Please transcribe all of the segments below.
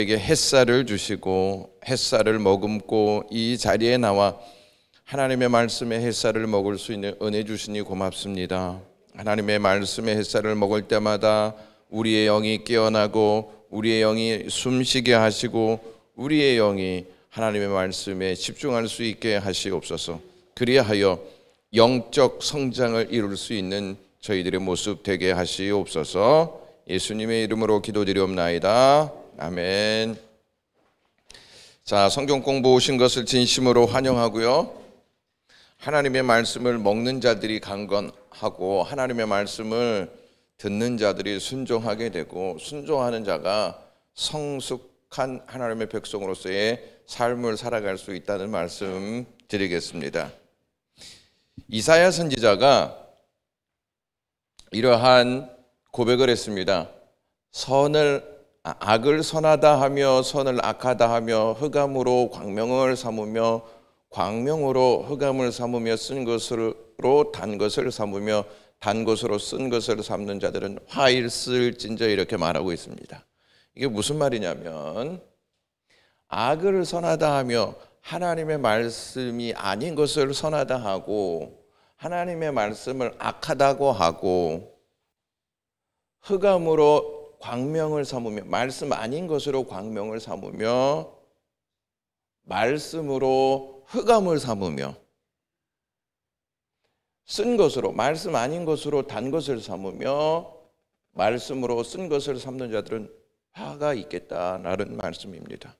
에게 햇살을 주시고 햇살을 머금고 이 자리에 나와 하나님의 말씀의 햇살을 먹을 수 있는 은혜 주시니 고맙습니다. 하나님의 말씀의 햇살을 먹을 때마다 우리의 영이 깨어나고 우리의 영이 숨쉬게 하시고 우리의 영이 하나님의 말씀에 집중할 수 있게 하시옵소서. 그리하여 영적 성장을 이룰 수 있는 저희들의 모습 되게 하시옵소서. 예수님의 이름으로 기도드리옵나이다. 아멘. 자, 성경 공부 오신 것을 진심으로 환영하고요. 하나님의 말씀을 먹는 자들이 강건하고 하나님의 말씀을 듣는 자들이 순종하게 되고 순종하는 자가 성숙한 하나님의 백성으로서의 삶을 살아갈 수 있다는 말씀 드리겠습니다. 이사야 선지자가 이러한 고백을 했습니다. 악을 선하다 하며 선을 악하다 하며 흑암으로 광명을 삼으며 광명으로 흑암을 삼으며 쓴 것으로 단 것을 삼으며 단 것으로 쓴 것을 삼는 자들은 화 있을진저 이렇게 말하고 있습니다. 이게 무슨 말이냐면 악을 선하다 하며 하나님의 말씀이 아닌 것을 선하다 하고 하나님의 말씀을 악하다고 하고 흑암으로 광명을 삼으며 말씀 아닌 것으로 광명을 삼으며 말씀으로 흑암을 삼으며 쓴 것으로 말씀 아닌 것으로 단 것을 삼으며 말씀으로 쓴 것을 삼는 자들은 화가 있겠다라는 말씀입니다.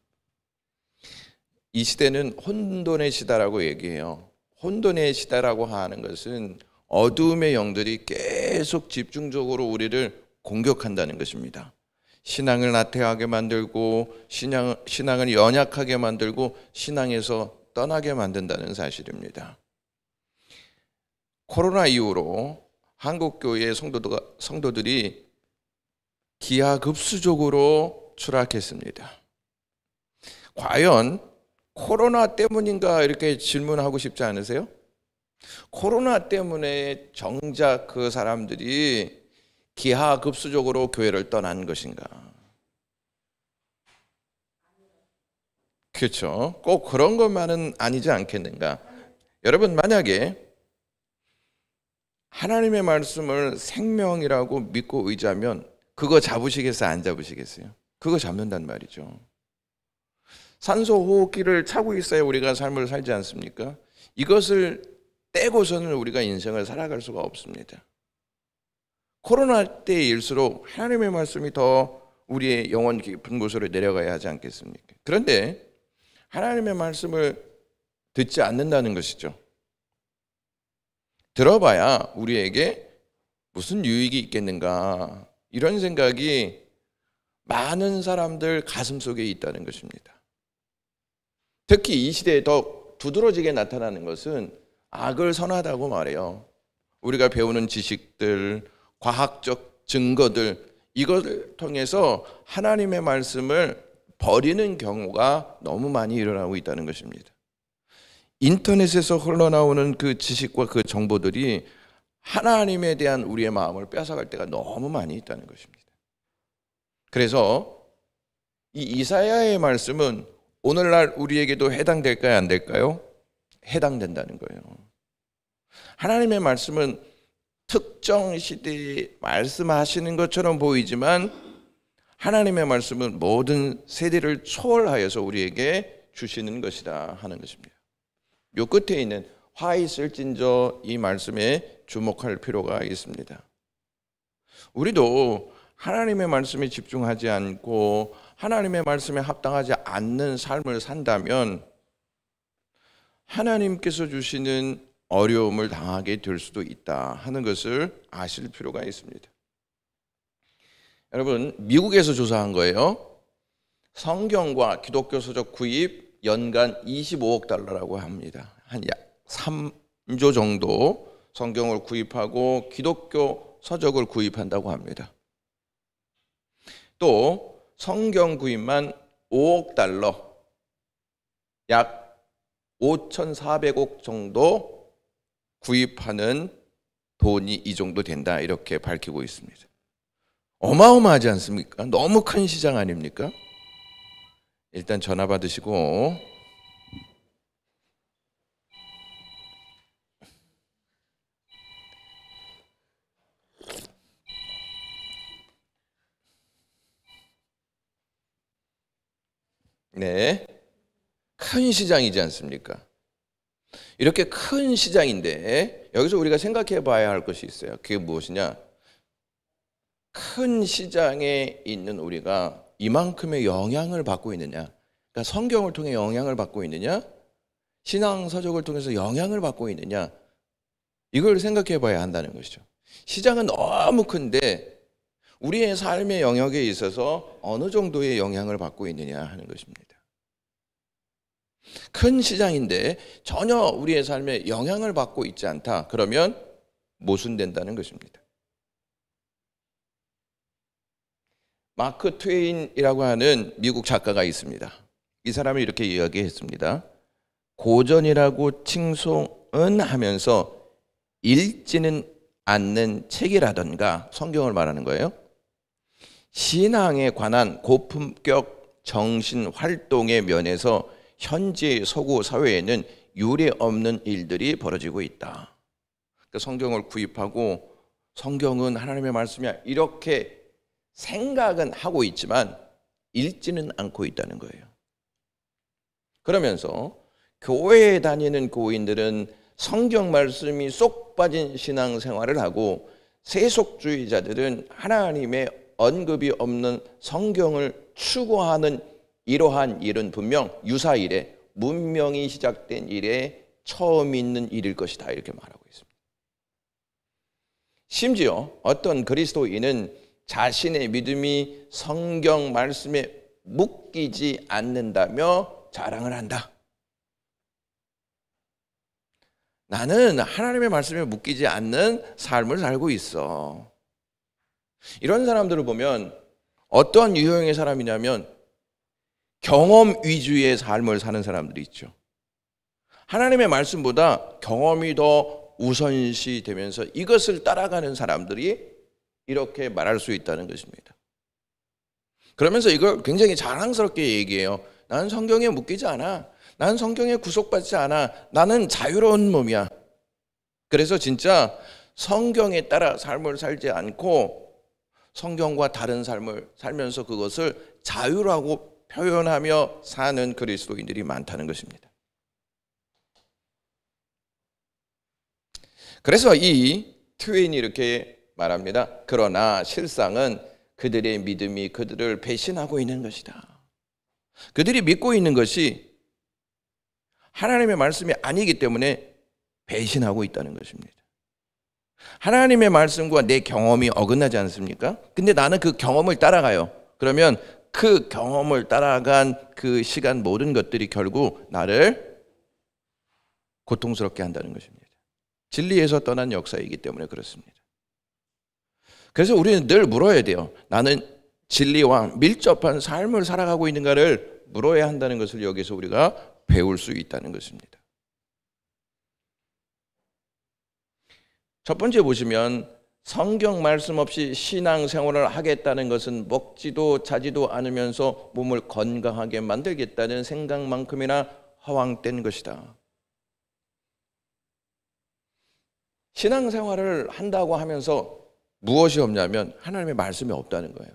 이 시대는 혼돈의 시대라고 얘기해요. 혼돈의 시대라고 하는 것은 어두움의 영들이 계속 집중적으로 우리를 공격한다는 것입니다. 신앙을 나태하게 만들고 신앙을 연약하게 만들고 신앙에서 떠나게 만든다는 사실입니다. 코로나 이후로 한국교회의 성도들이 기하급수적으로 추락했습니다. 과연 코로나 때문인가 이렇게 질문하고 싶지 않으세요? 코로나 때문에 정작 그 사람들이 기하급수적으로 교회를 떠난 것인가? 그렇죠. 꼭 그런 것만은 아니지 않겠는가? 여러분, 만약에 하나님의 말씀을 생명이라고 믿고 의지하면 그거 잡으시겠어요? 안 잡으시겠어요? 그거 잡는단 말이죠. 산소 호흡기를 차고 있어야 우리가 삶을 살지 않습니까? 이것을 떼고서는 우리가 인생을 살아갈 수가 없습니다. 코로나 때일수록 하나님의 말씀이 더 우리의 영혼 깊은 곳으로 내려가야 하지 않겠습니까? 그런데 하나님의 말씀을 듣지 않는다는 것이죠. 들어봐야 우리에게 무슨 유익이 있겠는가, 이런 생각이 많은 사람들 가슴속에 있다는 것입니다. 특히 이 시대에 더 두드러지게 나타나는 것은 악을 선하다고 말해요. 우리가 배우는 지식들, 과학적 증거들, 이것을 통해서 하나님의 말씀을 버리는 경우가 너무 많이 일어나고 있다는 것입니다. 인터넷에서 흘러나오는 그 지식과 그 정보들이 하나님에 대한 우리의 마음을 뺏어갈 때가 너무 많이 있다는 것입니다. 그래서 이 이사야의 말씀은 오늘날 우리에게도 해당될까요? 안 될까요? 해당된다는 거예요. 하나님의 말씀은 특정 시대에 말씀하시는 것처럼 보이지만 하나님의 말씀은 모든 세대를 초월하여서 우리에게 주시는 것이다 하는 것입니다. 요 끝에 있는 화 있을진저 이 말씀에 주목할 필요가 있습니다. 우리도 하나님의 말씀에 집중하지 않고 하나님의 말씀에 합당하지 않는 삶을 산다면 하나님께서 주시는 어려움을 당하게 될 수도 있다 하는 것을 아실 필요가 있습니다. 여러분, 미국에서 조사한 거예요. 성경과 기독교 서적 구입 연간 25억 달러라고 합니다. 한 약 3조 정도 성경을 구입하고 기독교 서적을 구입한다고 합니다. 또 성경 구입만 5억 달러, 약 5,400억 정도 구입하는 돈이 이 정도 된다, 이렇게 밝히고 있습니다. 어마어마하지 않습니까? 너무 큰 시장 아닙니까? 일단 전화 받으시고 네, 큰 시장이지 않습니까? 이렇게 큰 시장인데 여기서 우리가 생각해 봐야 할 것이 있어요. 그게 무엇이냐? 큰 시장에 있는 우리가 이만큼의 영향을 받고 있느냐? 그러니까 성경을 통해 영향을 받고 있느냐? 신앙 서적을 통해서 영향을 받고 있느냐? 이걸 생각해 봐야 한다는 것이죠. 시장은 너무 큰데 우리의 삶의 영역에 있어서 어느 정도의 영향을 받고 있느냐 하는 것입니다. 큰 시장인데 전혀 우리의 삶에 영향을 받고 있지 않다. 그러면 모순된다는 것입니다. 마크 트웨인이라고 하는 미국 작가가 있습니다. 이 사람이 이렇게 이야기했습니다. 고전이라고 칭송은 하면서 읽지는 않는 책이라던가, 성경을 말하는 거예요, 신앙에 관한 고품격 정신 활동의 면에서 현재 서구 사회에는 유례 없는 일들이 벌어지고 있다. 그러니까 성경을 구입하고 성경은 하나님의 말씀이야 이렇게 생각은 하고 있지만 읽지는 않고 있다는 거예요. 그러면서 교회에 다니는 교인들은 성경 말씀이 쏙 빠진 신앙생활을 하고 세속주의자들은 하나님의 언급이 없는 성경을 추구하는 이러한 일은 분명 유사일에 문명이 시작된 일에 처음 있는 일일 것이다 이렇게 말하고 있습니다. 심지어 어떤 그리스도인은 자신의 믿음이 성경 말씀에 묶이지 않는다며 자랑을 한다. 나는 하나님의 말씀에 묶이지 않는 삶을 살고 있어. 이런 사람들을 보면 어떠한 유형의 사람이냐면 경험 위주의 삶을 사는 사람들이 있죠. 하나님의 말씀보다 경험이 더 우선시 되면서 이것을 따라가는 사람들이 이렇게 말할 수 있다는 것입니다. 그러면서 이걸 굉장히 자랑스럽게 얘기해요. 나는 성경에 묶이지 않아. 나는 성경에 구속받지 않아. 나는 자유로운 몸이야. 그래서 진짜 성경에 따라 삶을 살지 않고 성경과 다른 삶을 살면서 그것을 자유라고 표현하며 사는 그리스도인들이 많다는 것입니다. 그래서 이 트웨인이 이렇게 말합니다. 그러나 실상은 그들의 믿음이 그들을 배신하고 있는 것이다. 그들이 믿고 있는 것이 하나님의 말씀이 아니기 때문에 배신하고 있다는 것입니다. 하나님의 말씀과 내 경험이 어긋나지 않습니까? 근데 나는 그 경험을 따라가요. 그러면 그 경험을 따라간 그 시간 모든 것들이 결국 나를 고통스럽게 한다는 것입니다. 진리에서 떠난 역사이기 때문에 그렇습니다. 그래서 우리는 늘 물어야 돼요. 나는 진리와 밀접한 삶을 살아가고 있는가를 물어야 한다는 것을 여기서 우리가 배울 수 있다는 것입니다. 첫 번째 보시면 성경 말씀 없이 신앙생활을 하겠다는 것은 먹지도 자지도 않으면서 몸을 건강하게 만들겠다는 생각만큼이나 허황된 것이다. 신앙생활을 한다고 하면서 무엇이 없냐면 하나님의 말씀이 없다는 거예요.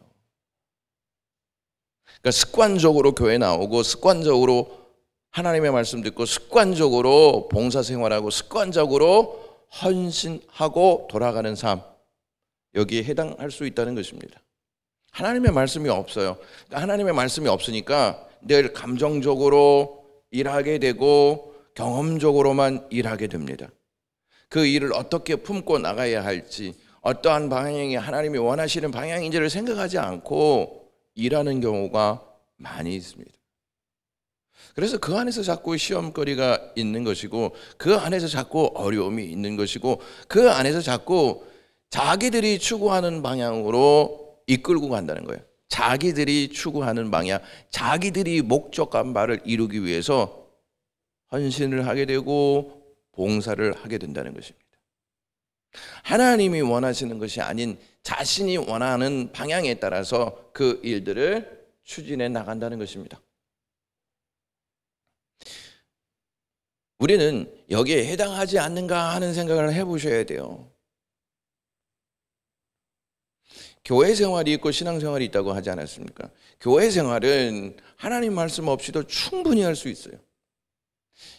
그러니까 습관적으로 교회 나오고 습관적으로 하나님의 말씀 듣고 습관적으로 봉사생활하고 습관적으로 헌신하고 돌아가는 삶, 여기에 해당할 수 있다는 것입니다. 하나님의 말씀이 없어요. 그러니까 하나님의 말씀이 없으니까 늘 감정적으로 일하게 되고 경험적으로만 일하게 됩니다. 그 일을 어떻게 품고 나가야 할지, 어떠한 방향이 하나님이 원하시는 방향인지를 생각하지 않고 일하는 경우가 많이 있습니다. 그래서 그 안에서 자꾸 시험거리가 있는 것이고 그 안에서 자꾸 어려움이 있는 것이고 그 안에서 자꾸 자기들이 추구하는 방향으로 이끌고 간다는 거예요. 자기들이 추구하는 방향, 자기들이 목적한 바를 이루기 위해서 헌신을 하게 되고 봉사를 하게 된다는 것입니다. 하나님이 원하시는 것이 아닌 자신이 원하는 방향에 따라서 그 일들을 추진해 나간다는 것입니다. 우리는 여기에 해당하지 않는가 하는 생각을 해보셔야 돼요. 교회 생활이 있고 신앙생활이 있다고 하지 않았습니까? 교회 생활은 하나님 말씀 없이도 충분히 할 수 있어요.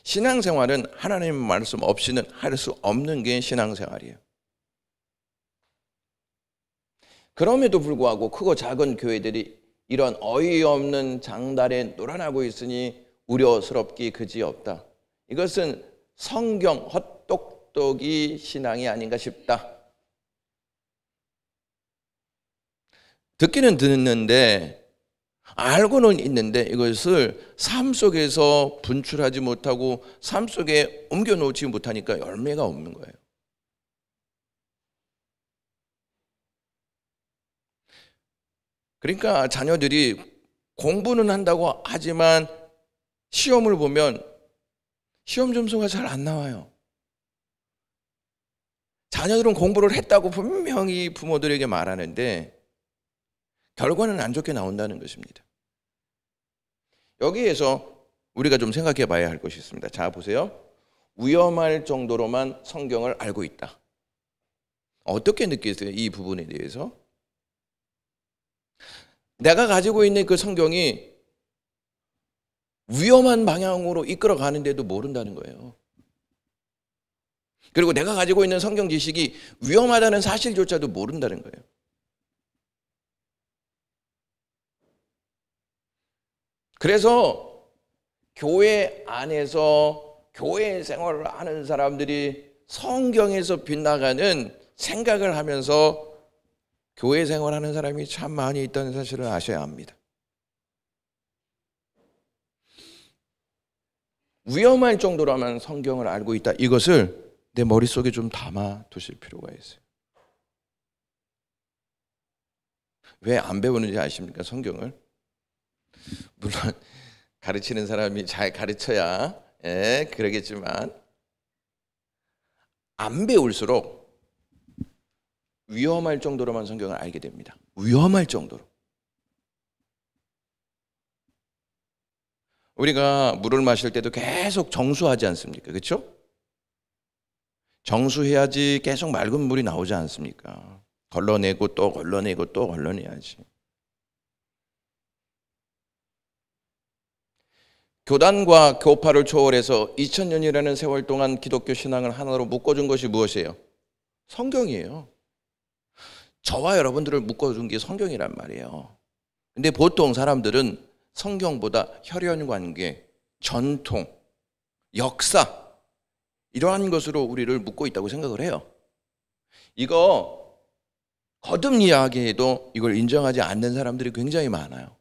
신앙생활은 하나님 말씀 없이는 할 수 없는 게 신앙생활이에요. 그럼에도 불구하고 크고 작은 교회들이 이런 어이없는 장단에 놀아나고 있으니 우려스럽기 그지없다. 이것은 성경 헛똑똑이 신앙이 아닌가 싶다. 듣기는 듣는데 알고는 있는데 이것을 삶 속에서 분출하지 못하고 삶 속에 옮겨놓지 못하니까 열매가 없는 거예요. 그러니까 자녀들이 공부는 한다고 하지만 시험을 보면 시험 점수가 잘 안 나와요. 자녀들은 공부를 했다고 분명히 부모들에게 말하는데 결과는 안 좋게 나온다는 것입니다. 여기에서 우리가 좀 생각해 봐야 할 것이 있습니다. 자, 보세요. 위험할 정도로만 성경을 알고 있다. 어떻게 느끼세요? 이 부분에 대해서? 내가 가지고 있는 그 성경이 위험한 방향으로 이끌어 가는데도 모른다는 거예요. 그리고 내가 가지고 있는 성경 지식이 위험하다는 사실조차도 모른다는 거예요. 그래서 교회 안에서 교회 생활을 하는 사람들이 성경에서 빗나가는 생각을 하면서 교회 생활하는 사람이 참 많이 있다는 사실을 아셔야 합니다. 위험할 정도로만 성경을 알고 있다. 이것을 내 머릿속에 좀 담아 두실 필요가 있어요. 왜 안 배우는지 아십니까? 성경을. 물론 가르치는 사람이 잘 가르쳐야 그러겠지만 안 배울수록 위험할 정도로만 성경을 알게 됩니다. 위험할 정도로. 우리가 물을 마실 때도 계속 정수하지 않습니까? 그렇죠? 정수해야지 계속 맑은 물이 나오지 않습니까? 걸러내고 또 걸러내고 또 걸러내야지. 교단과 교파를 초월해서 2000년이라는 세월 동안 기독교 신앙을 하나로 묶어준 것이 무엇이에요? 성경이에요. 저와 여러분들을 묶어준 게 성경이란 말이에요. 근데 보통 사람들은 성경보다 혈연관계, 전통, 역사 이러한 것으로 우리를 묶고 있다고 생각을 해요. 이거 거듭 이야기해도 이걸 인정하지 않는 사람들이 굉장히 많아요.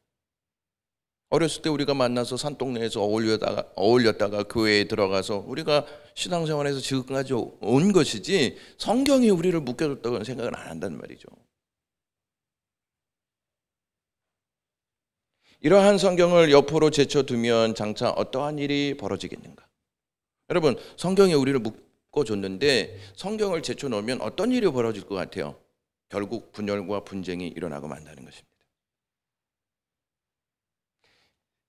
어렸을 때 우리가 만나서 산동네에서 어울렸다가 교회에 들어가서 우리가 신앙생활에서 지금까지 온 것이지 성경이 우리를 묶여줬다고는 생각을 안 한단 말이죠. 이러한 성경을 옆으로 제쳐두면 장차 어떠한 일이 벌어지겠는가? 여러분, 성경이 우리를 묶어줬는데 성경을 제쳐놓으면 어떤 일이 벌어질 것 같아요? 결국 분열과 분쟁이 일어나고 만다는 것입니다.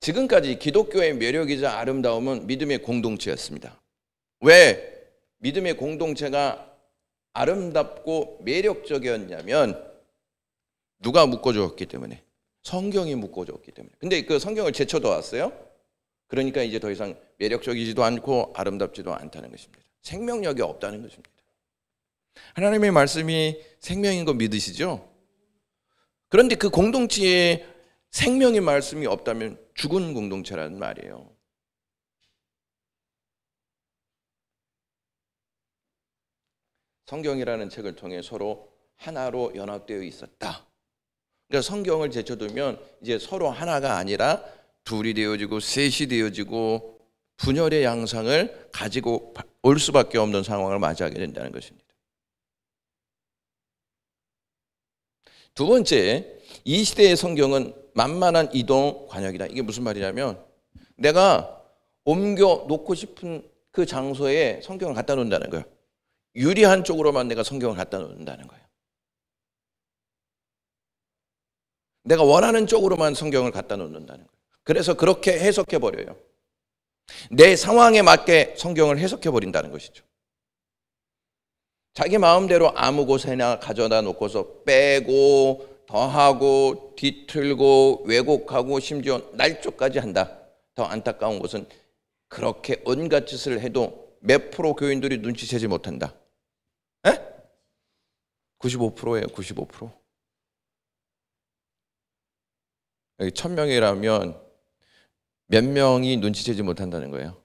지금까지 기독교의 매력이자 아름다움은 믿음의 공동체였습니다. 왜 믿음의 공동체가 아름답고 매력적이었냐면 누가 묶어주었기 때문에, 성경이 묶어주었기 때문에. 근데 그 성경을 제쳐놓았어요. 그러니까 이제 더 이상 매력적이지도 않고 아름답지도 않다는 것입니다. 생명력이 없다는 것입니다. 하나님의 말씀이 생명인 거 믿으시죠? 그런데 그 공동체에 생명의 말씀이 없다면 죽은 공동체라는 말이에요. 성경이라는 책을 통해 서로 하나로 연합되어 있었다. 그러니까 성경을 제쳐두면 이제 서로 하나가 아니라 둘이 되어지고 셋이 되어지고 분열의 양상을 가지고 올 수밖에 없는 상황을 맞이하게 된다는 것입니다. 두 번째, 이 시대의 성경은 만만한 이동 관역이다. 이게 무슨 말이냐면 내가 옮겨 놓고 싶은 그 장소에 성경을 갖다 놓는다는 거예요. 유리한 쪽으로만 내가 성경을 갖다 놓는다는 거예요. 내가 원하는 쪽으로만 성경을 갖다 놓는다는 거예요. 그래서 그렇게 해석해 버려요. 내 상황에 맞게 성경을 해석해 버린다는 것이죠. 자기 마음대로 아무 곳에나 가져다 놓고서 빼고 더하고 뒤틀고 왜곡하고 심지어 날조까지 한다. 더 안타까운 것은 그렇게 온갖 짓을 해도 몇 프로 교인들이 눈치채지 못한다. 95%예요. 95%. 여기 1000명이라면 몇 명이 눈치채지 못한다는 거예요.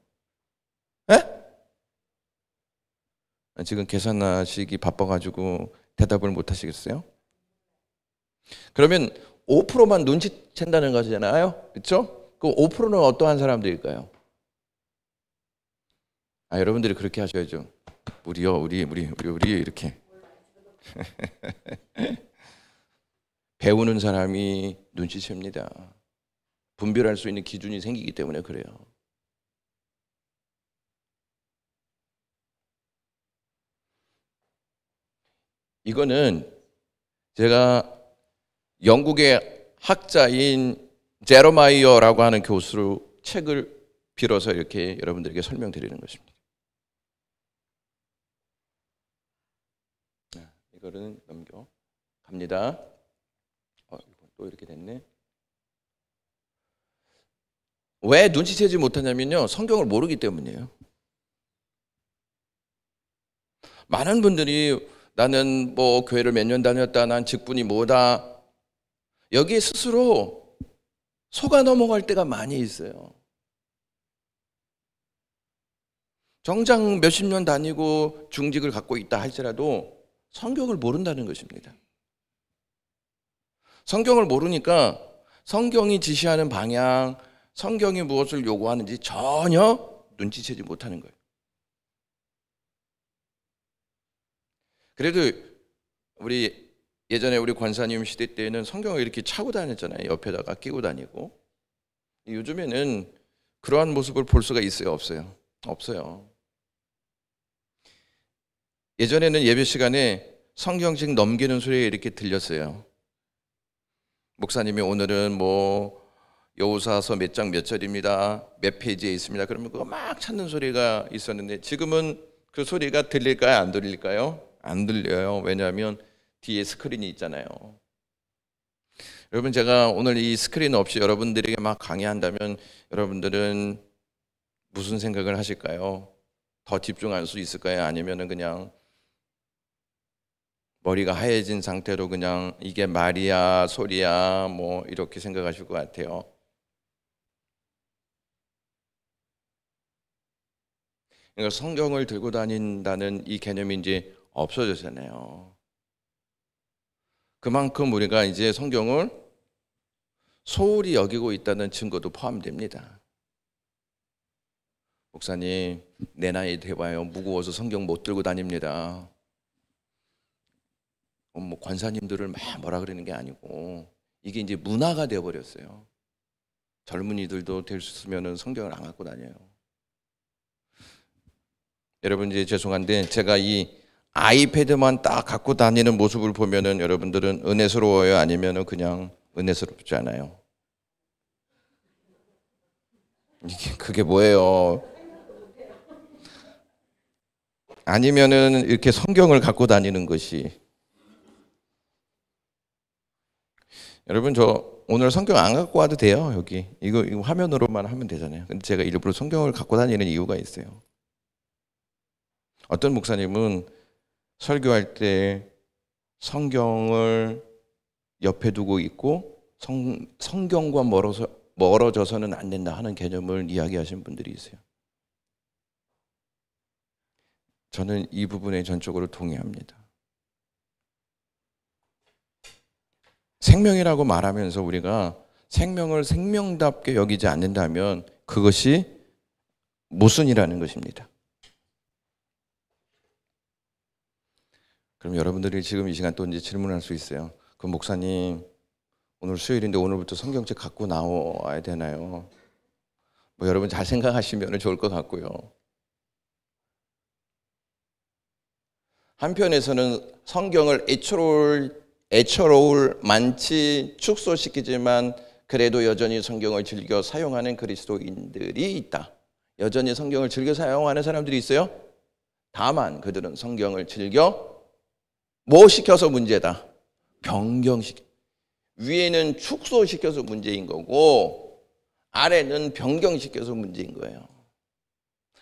지금 계산하시기 바빠가지고 대답을 못 하시겠어요? 그러면 5%만 눈치챈다는 거잖아요. 그렇죠? 그 5%는 어떠한 사람들일까요? 여러분들이 그렇게 하셔야죠. 우리요, 우리 이렇게. 배우는 사람이 눈치챕니다. 분별할 수 있는 기준이 생기기 때문에 그래요. 이거는 제가 영국의 학자인 제러마이어라고 하는 교수로 책을 빌어서 이렇게 여러분들에게 설명드리는 것입니다. 이거는 넘겨 갑니다. 또 이렇게 됐네. 왜 눈치채지 못하냐면요, 성경을 모르기 때문이에요. 많은 분들이 나는 뭐 교회를 몇 년 다녔다, 난 직분이 뭐다, 여기에 스스로 속아 넘어갈 때가 많이 있어요. 정작 몇십 년 다니고 중직을 갖고 있다 할지라도 성경을 모른다는 것입니다. 성경을 모르니까 성경이 지시하는 방향, 성경이 무엇을 요구하는지 전혀 눈치채지 못하는 거예요. 그래도 예전에 우리 권사님 시대 때는 성경을 이렇게 차고 다녔잖아요. 옆에다가 끼고 다니고. 요즘에는 그러한 모습을 볼 수가 있어요? 없어요? 없어요. 예전에는 예배 시간에 성경책 넘기는 소리가 이렇게 들렸어요. 목사님이 오늘은 뭐 여호수아서 몇 장 몇 절입니다, 몇 페이지에 있습니다, 그러면 그거 막 찾는 소리가 있었는데 지금은 그 소리가 들릴까요? 안 들릴까요? 안 들려요. 왜냐하면 뒤에 스크린이 있잖아요. 여러분, 제가 오늘 이 스크린 없이 여러분들에게 막 강의한다면 여러분들은 무슨 생각을 하실까요? 더 집중할 수 있을까요? 아니면은 그냥 머리가 하얘진 상태로 그냥 이게 말이야 소리야 뭐 이렇게 생각하실 것 같아요. 그러니까 성경을 들고 다닌다는 이 개념이 이제 없어졌잖아요. 그만큼 우리가 이제 성경을 소홀히 여기고 있다는 증거도 포함됩니다. 목사님, 내 나이 돼봐요, 무거워서 성경 못 들고 다닙니다. 뭐 권사님들을 막 뭐라 그러는 게 아니고 이게 이제 문화가 되어버렸어요. 젊은이들도 될 수 있으면 성경을 안 갖고 다녀요. 여러분, 이제 죄송한데 제가 이 아이패드만 딱 갖고 다니는 모습을 보면은 여러분들은 은혜스러워요? 아니면은 그냥 은혜스럽지 않아요? 그게 뭐예요? 아니면은 이렇게 성경을 갖고 다니는 것이. 여러분, 저 오늘 성경 안 갖고 와도 돼요. 여기 이거 화면으로만 하면 되잖아요. 근데 제가 일부러 성경을 갖고 다니는 이유가 있어요. 어떤 목사님은 설교할 때 성경을 옆에 두고 있고 성경과 멀어져서는 안 된다 하는 개념을 이야기하시는 분들이 있어요. 저는 이 부분에 전적으로 동의합니다. 생명이라고 말하면서 우리가 생명을 생명답게 여기지 않는다면 그것이 모순이라는 것입니다. 그럼 여러분들이 지금 이 시간 또 이제 질문할 수 있어요. 그럼 목사님, 오늘 수요일인데 오늘부터 성경책 갖고 나와야 되나요? 뭐 여러분 잘 생각하시면 좋을 것 같고요. 한편에서는 성경을 애처로울 만치 축소시키지만 그래도 여전히 성경을 즐겨 사용하는 그리스도인들이 있다. 여전히 성경을 즐겨 사용하는 사람들이 있어요. 다만 그들은 성경을 즐겨 뭐 시켜서 문제다? 변경시켜. 위에는 축소시켜서 문제인 거고 아래는 변경시켜서 문제인 거예요.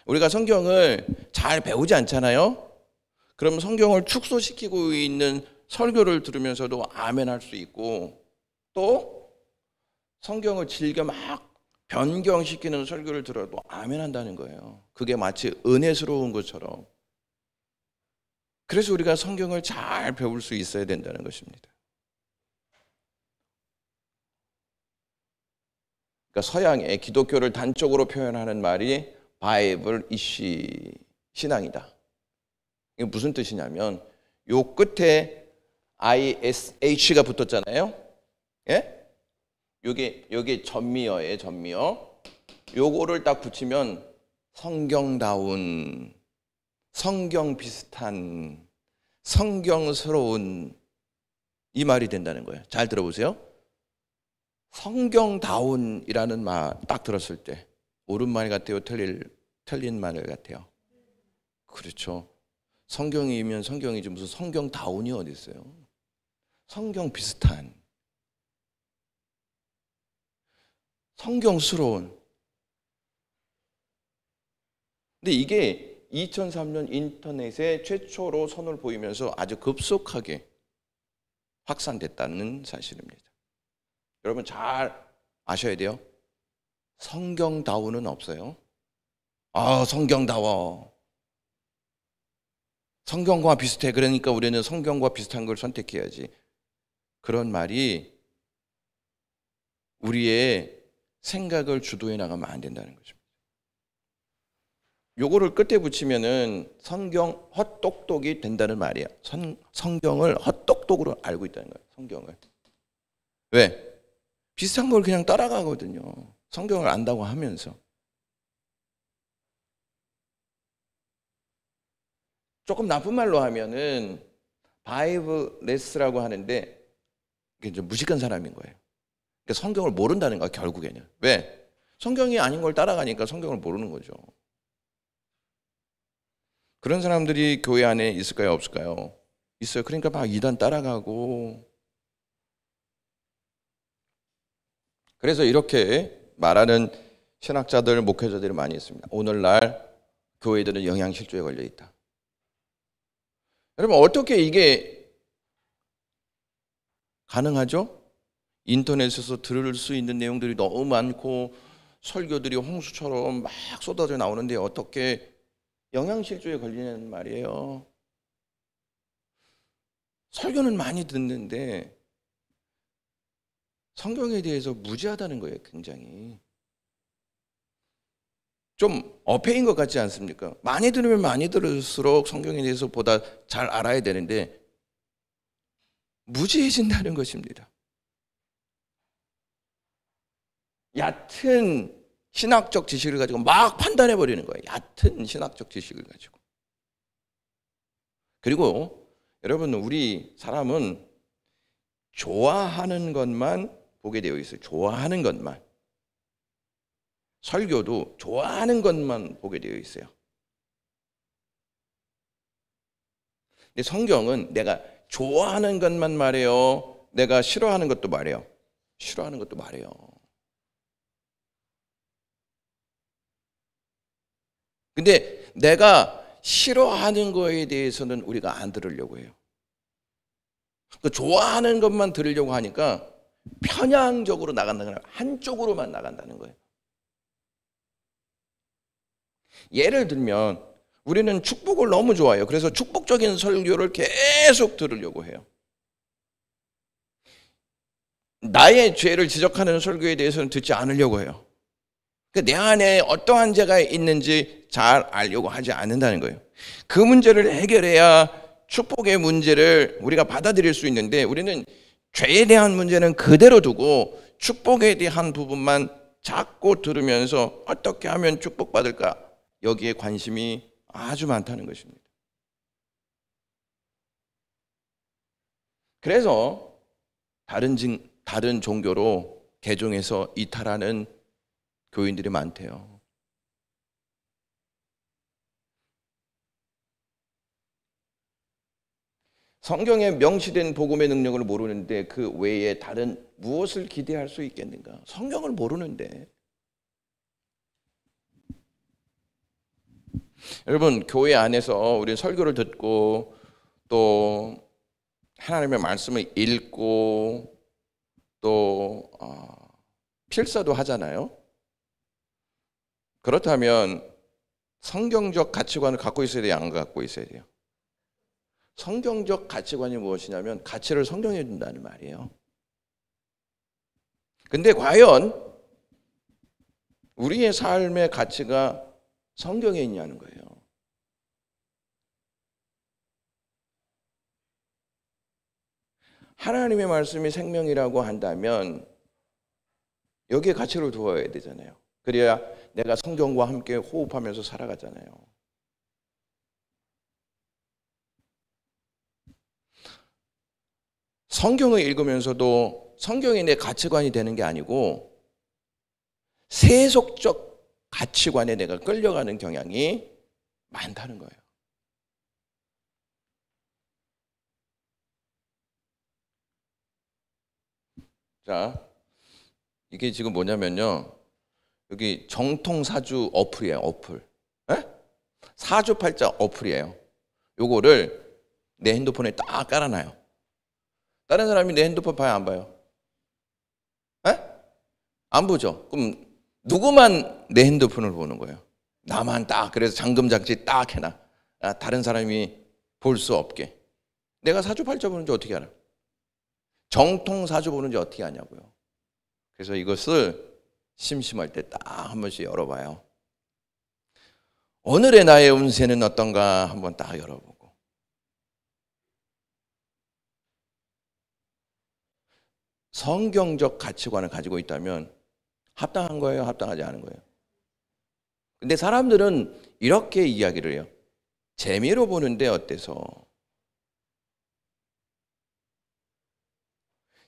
우리가 성경을 잘 배우지 않잖아요. 그럼 성경을 축소시키고 있는 설교를 들으면서도 아멘 할 수 있고, 또 성경을 즐겨 막 변경시키는 설교를 들어도 아멘 한다는 거예요. 그게 마치 은혜스러운 것처럼. 그래서 우리가 성경을 잘 배울 수 있어야 된다는 것입니다. 그러니까 서양의 기독교를 단적으로 표현하는 말이 바이블 이시 신앙이다. 이게 무슨 뜻이냐면 요 끝에 ISH가 붙었잖아요. 예? 요게 전미어예요, 전미어. 요거를 딱 붙이면 성경다운, 성경 비슷한, 성경스러운 이 말이 된다는 거예요. 잘 들어보세요. 성경다운이라는 말 딱 들었을 때 옳은 말 같아요? 틀린 말 같아요? 그렇죠. 성경이면 성경이지 무슨 성경다운이 어디 있어요? 성경 비슷한, 성경스러운. 근데 이게 2003년 인터넷에 최초로 선을 보이면서 아주 급속하게 확산됐다는 사실입니다. 여러분 잘 아셔야 돼요. 성경다운은 없어요. 아, 성경다워. 성경과 비슷해. 그러니까 우리는 성경과 비슷한 걸 선택해야지. 그런 말이 우리의 생각을 주도해 나가면 안 된다는 거죠. 요거를 끝에 붙이면은 성경 헛똑똑이 된다는 말이야. 성경을 헛똑똑으로 알고 있다는 거예요. 성경을. 왜? 비슷한 걸 그냥 따라가거든요. 성경을 안다고 하면서. 조금 나쁜 말로 하면은 바이블레스라고 하는데 이게 좀 무식한 사람인 거예요. 그러니까 성경을 모른다는 거야, 결국에는. 왜? 성경이 아닌 걸 따라가니까 성경을 모르는 거죠. 그런 사람들이 교회 안에 있을까요, 없을까요? 있어요. 그러니까 막 이단 따라가고. 그래서 이렇게 말하는 신학자들, 목회자들이 많이 있습니다. 오늘날 교회들은 영양실조에 걸려 있다. 여러분 어떻게 이게 가능하죠? 인터넷에서 들을 수 있는 내용들이 너무 많고 설교들이 홍수처럼 막 쏟아져 나오는데 어떻게 영양실조에 걸리는 말이에요. 설교는 많이 듣는데 성경에 대해서 무지하다는 거예요. 굉장히 좀 어폐인 것 같지 않습니까? 많이 들으면 많이 들을수록 성경에 대해서 보다 잘 알아야 되는데 무지해진다는 것입니다. 얕은 신학적 지식을 가지고 막 판단해 버리는 거예요. 얕은 신학적 지식을 가지고. 그리고 여러분 우리 사람은 좋아하는 것만 보게 되어 있어요. 좋아하는 것만. 설교도 좋아하는 것만 보게 되어 있어요. 근데 성경은 내가 좋아하는 것만 말해요. 내가 싫어하는 것도 말해요. 싫어하는 것도 말해요. 근데 내가 싫어하는 거에 대해서는 우리가 안 들으려고 해요. 그 좋아하는 것만 들으려고 하니까 편향적으로 나간다는 거예요. 한쪽으로만 나간다는 거예요. 예를 들면 우리는 축복을 너무 좋아해요. 그래서 축복적인 설교를 계속 들으려고 해요. 나의 죄를 지적하는 설교에 대해서는 듣지 않으려고 해요. 내 안에 어떠한 죄가 있는지 잘 알려고 하지 않는다는 거예요. 그 문제를 해결해야 축복의 문제를 우리가 받아들일 수 있는데 우리는 죄에 대한 문제는 그대로 두고 축복에 대한 부분만 자꾸 들으면서 어떻게 하면 축복받을까? 여기에 관심이 아주 많다는 것입니다. 그래서 다른 종교로 개종해서 이탈하는 교인들이 많대요. 성경에 명시된 복음의 능력을 모르는데 그 외에 다른 무엇을 기대할 수 있겠는가? 성경을 모르는데. 여러분, 교회 안에서 우리 설교를 듣고 또 하나님의 말씀을 읽고 또 필사도 하잖아요. 그렇다면 성경적 가치관을 갖고 있어야 돼요? 안 갖고 있어야 돼요? 성경적 가치관이 무엇이냐면 가치를 성경에 둔다는 말이에요. 근데 과연 우리의 삶의 가치가 성경에 있냐는 거예요. 하나님의 말씀이 생명이라고 한다면 여기에 가치를 두어야 되잖아요. 그래야 내가 성경과 함께 호흡하면서 살아가잖아요. 성경을 읽으면서도 성경이 내 가치관이 되는 게 아니고 세속적 가치관에 내가 끌려가는 경향이 많다는 거예요. 자, 이게 지금 뭐냐면요. 여기 정통사주 어플이에요. 어플. 에? 사주팔자 어플이에요. 요거를 내 핸드폰에 딱 깔아놔요. 다른 사람이 내 핸드폰 봐요? 안 봐요? 에? 안 보죠. 그럼 누구만 내 핸드폰을 보는 거예요? 나만 딱. 그래서 잠금장치 딱 해놔. 다른 사람이 볼 수 없게. 내가 사주팔자 보는지 어떻게 알아? 정통사주 보는지 어떻게 아냐고요. 그래서 이것을 심심할 때 딱 한 번씩 열어봐요. 오늘의 나의 운세는 어떤가 한번 딱 열어보고. 성경적 가치관을 가지고 있다면 합당한 거예요? 합당하지 않은 거예요? 근데 사람들은 이렇게 이야기를 해요. 재미로 보는데 어때서?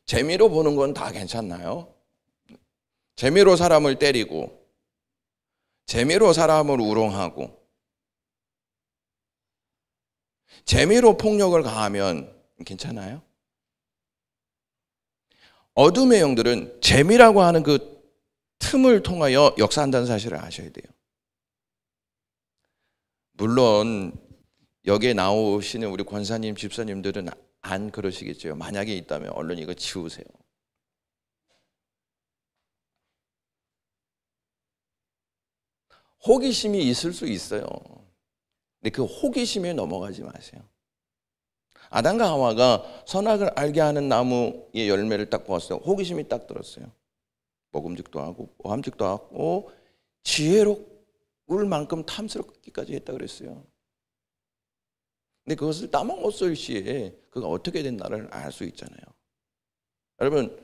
재미로 보는 건 다 괜찮나요? 재미로 사람을 때리고 재미로 사람을 우롱하고 재미로 폭력을 가하면 괜찮아요? 어둠의 영들은 재미라고 하는 그 틈을 통하여 역사한다는 사실을 아셔야 돼요. 물론 여기에 나오시는 우리 권사님, 집사님들은 안 그러시겠죠. 만약에 있다면 얼른 이거 지우세요. 호기심이 있을 수 있어요. 근데 그 호기심에 넘어가지 마세요. 아담과 하와가 선악을 알게 하는 나무의 열매를 딱 보았어요. 호기심이 딱 들었어요. 먹음직도 하고 보함직도 하고 지혜로울 만큼 탐스럽기까지 했다 그랬어요. 근데 그것을 따먹었을 시에 그가 어떻게 됐나를 알 수 있잖아요. 여러분,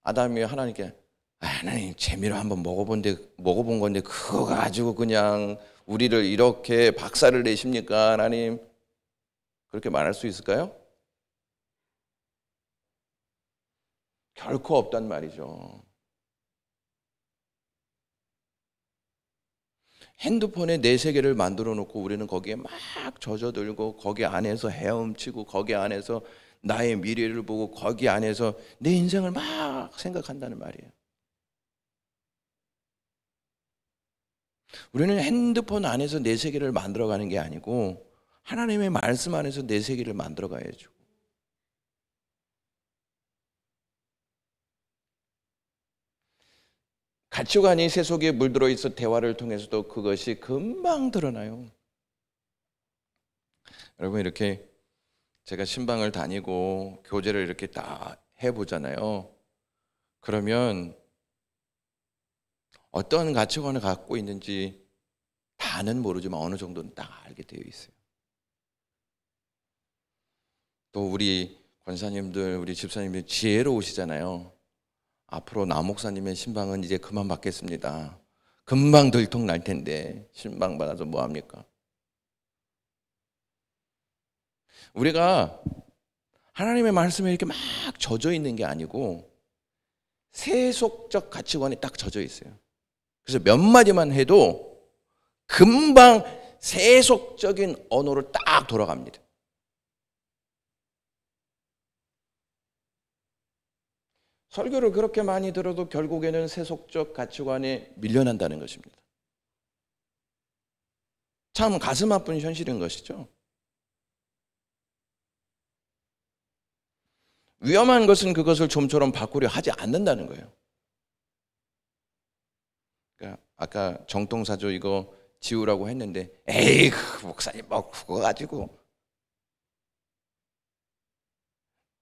아담이 하나님께 하나님 재미로 한번 먹어본 건데 그거 가지고 그냥 우리를 이렇게 박살을 내십니까? 하나님, 그렇게 말할 수 있을까요? 결코 없단 말이죠. 핸드폰에 내 세계를 만들어 놓고 우리는 거기에 막 젖어들고 거기 안에서 헤엄치고 거기 안에서 나의 미래를 보고 거기 안에서 내 인생을 막 생각한다는 말이에요. 우리는 핸드폰 안에서 내 세계를 만들어가는 게 아니고 하나님의 말씀 안에서 내 세계를 만들어가야죠. 가치관이 세속에 물들어 있어 대화를 통해서도 그것이 금방 드러나요. 여러분, 이렇게 제가 신방을 다니고 교제를 이렇게 딱 해보잖아요. 그러면 어떤 가치관을 갖고 있는지 다는 모르지만 어느 정도는 딱 알게 되어 있어요. 또 우리 권사님들, 우리 집사님들 지혜로우시잖아요. 앞으로 나 목사님의 신방은 이제 그만 받겠습니다. 금방 들통 날 텐데 신방 받아서 뭐 합니까? 우리가 하나님의 말씀에 이렇게 막 젖어 있는 게 아니고 세속적 가치관이 딱 젖어 있어요. 그래서 몇 마디만 해도 금방 세속적인 언어로 딱 돌아갑니다. 설교를 그렇게 많이 들어도 결국에는 세속적 가치관에 밀려난다는 것입니다. 참 가슴 아픈 현실인 것이죠. 위험한 것은 그것을 좀처럼 바꾸려 하지 않는다는 거예요. 그러니까 아까 정통사조 이거 지우라고 했는데 에이 목사님 뭐 그거 가지고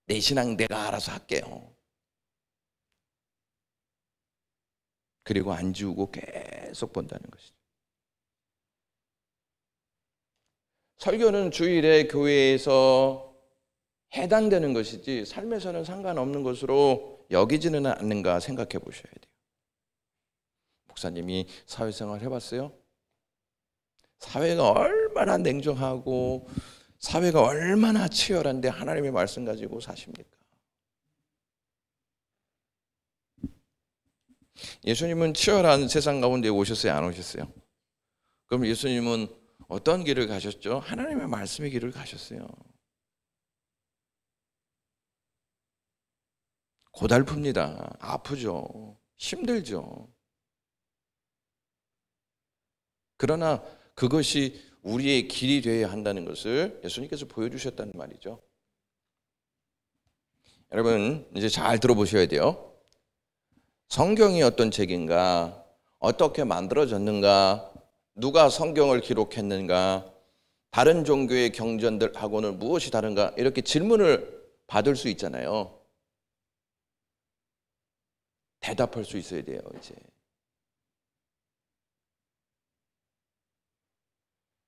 내 신앙 내가 알아서 할게요. 그리고 안 지우고 계속 본다는 것이죠. 설교는 주일에 교회에서 해당되는 것이지 삶에서는 상관없는 것으로 여기지는 않는가 생각해 보셔야 돼요. 목사님이 사회생활 해봤어요? 사회가 얼마나 냉정하고 사회가 얼마나 치열한데 하나님의 말씀 가지고 사십니까? 예수님은 치열한 세상 가운데 오셨어요? 안 오셨어요? 그럼 예수님은 어떤 길을 가셨죠? 하나님의 말씀의 길을 가셨어요. 고달픕니다. 아프죠. 힘들죠. 그러나 그것이 우리의 길이 되어야 한다는 것을 예수님께서 보여주셨다는 말이죠. 여러분 이제 잘 들어보셔야 돼요. 성경이 어떤 책인가, 어떻게 만들어졌는가, 누가 성경을 기록했는가, 다른 종교의 경전들하고는 무엇이 다른가, 이렇게 질문을 받을 수 있잖아요. 대답할 수 있어야 돼요. 이제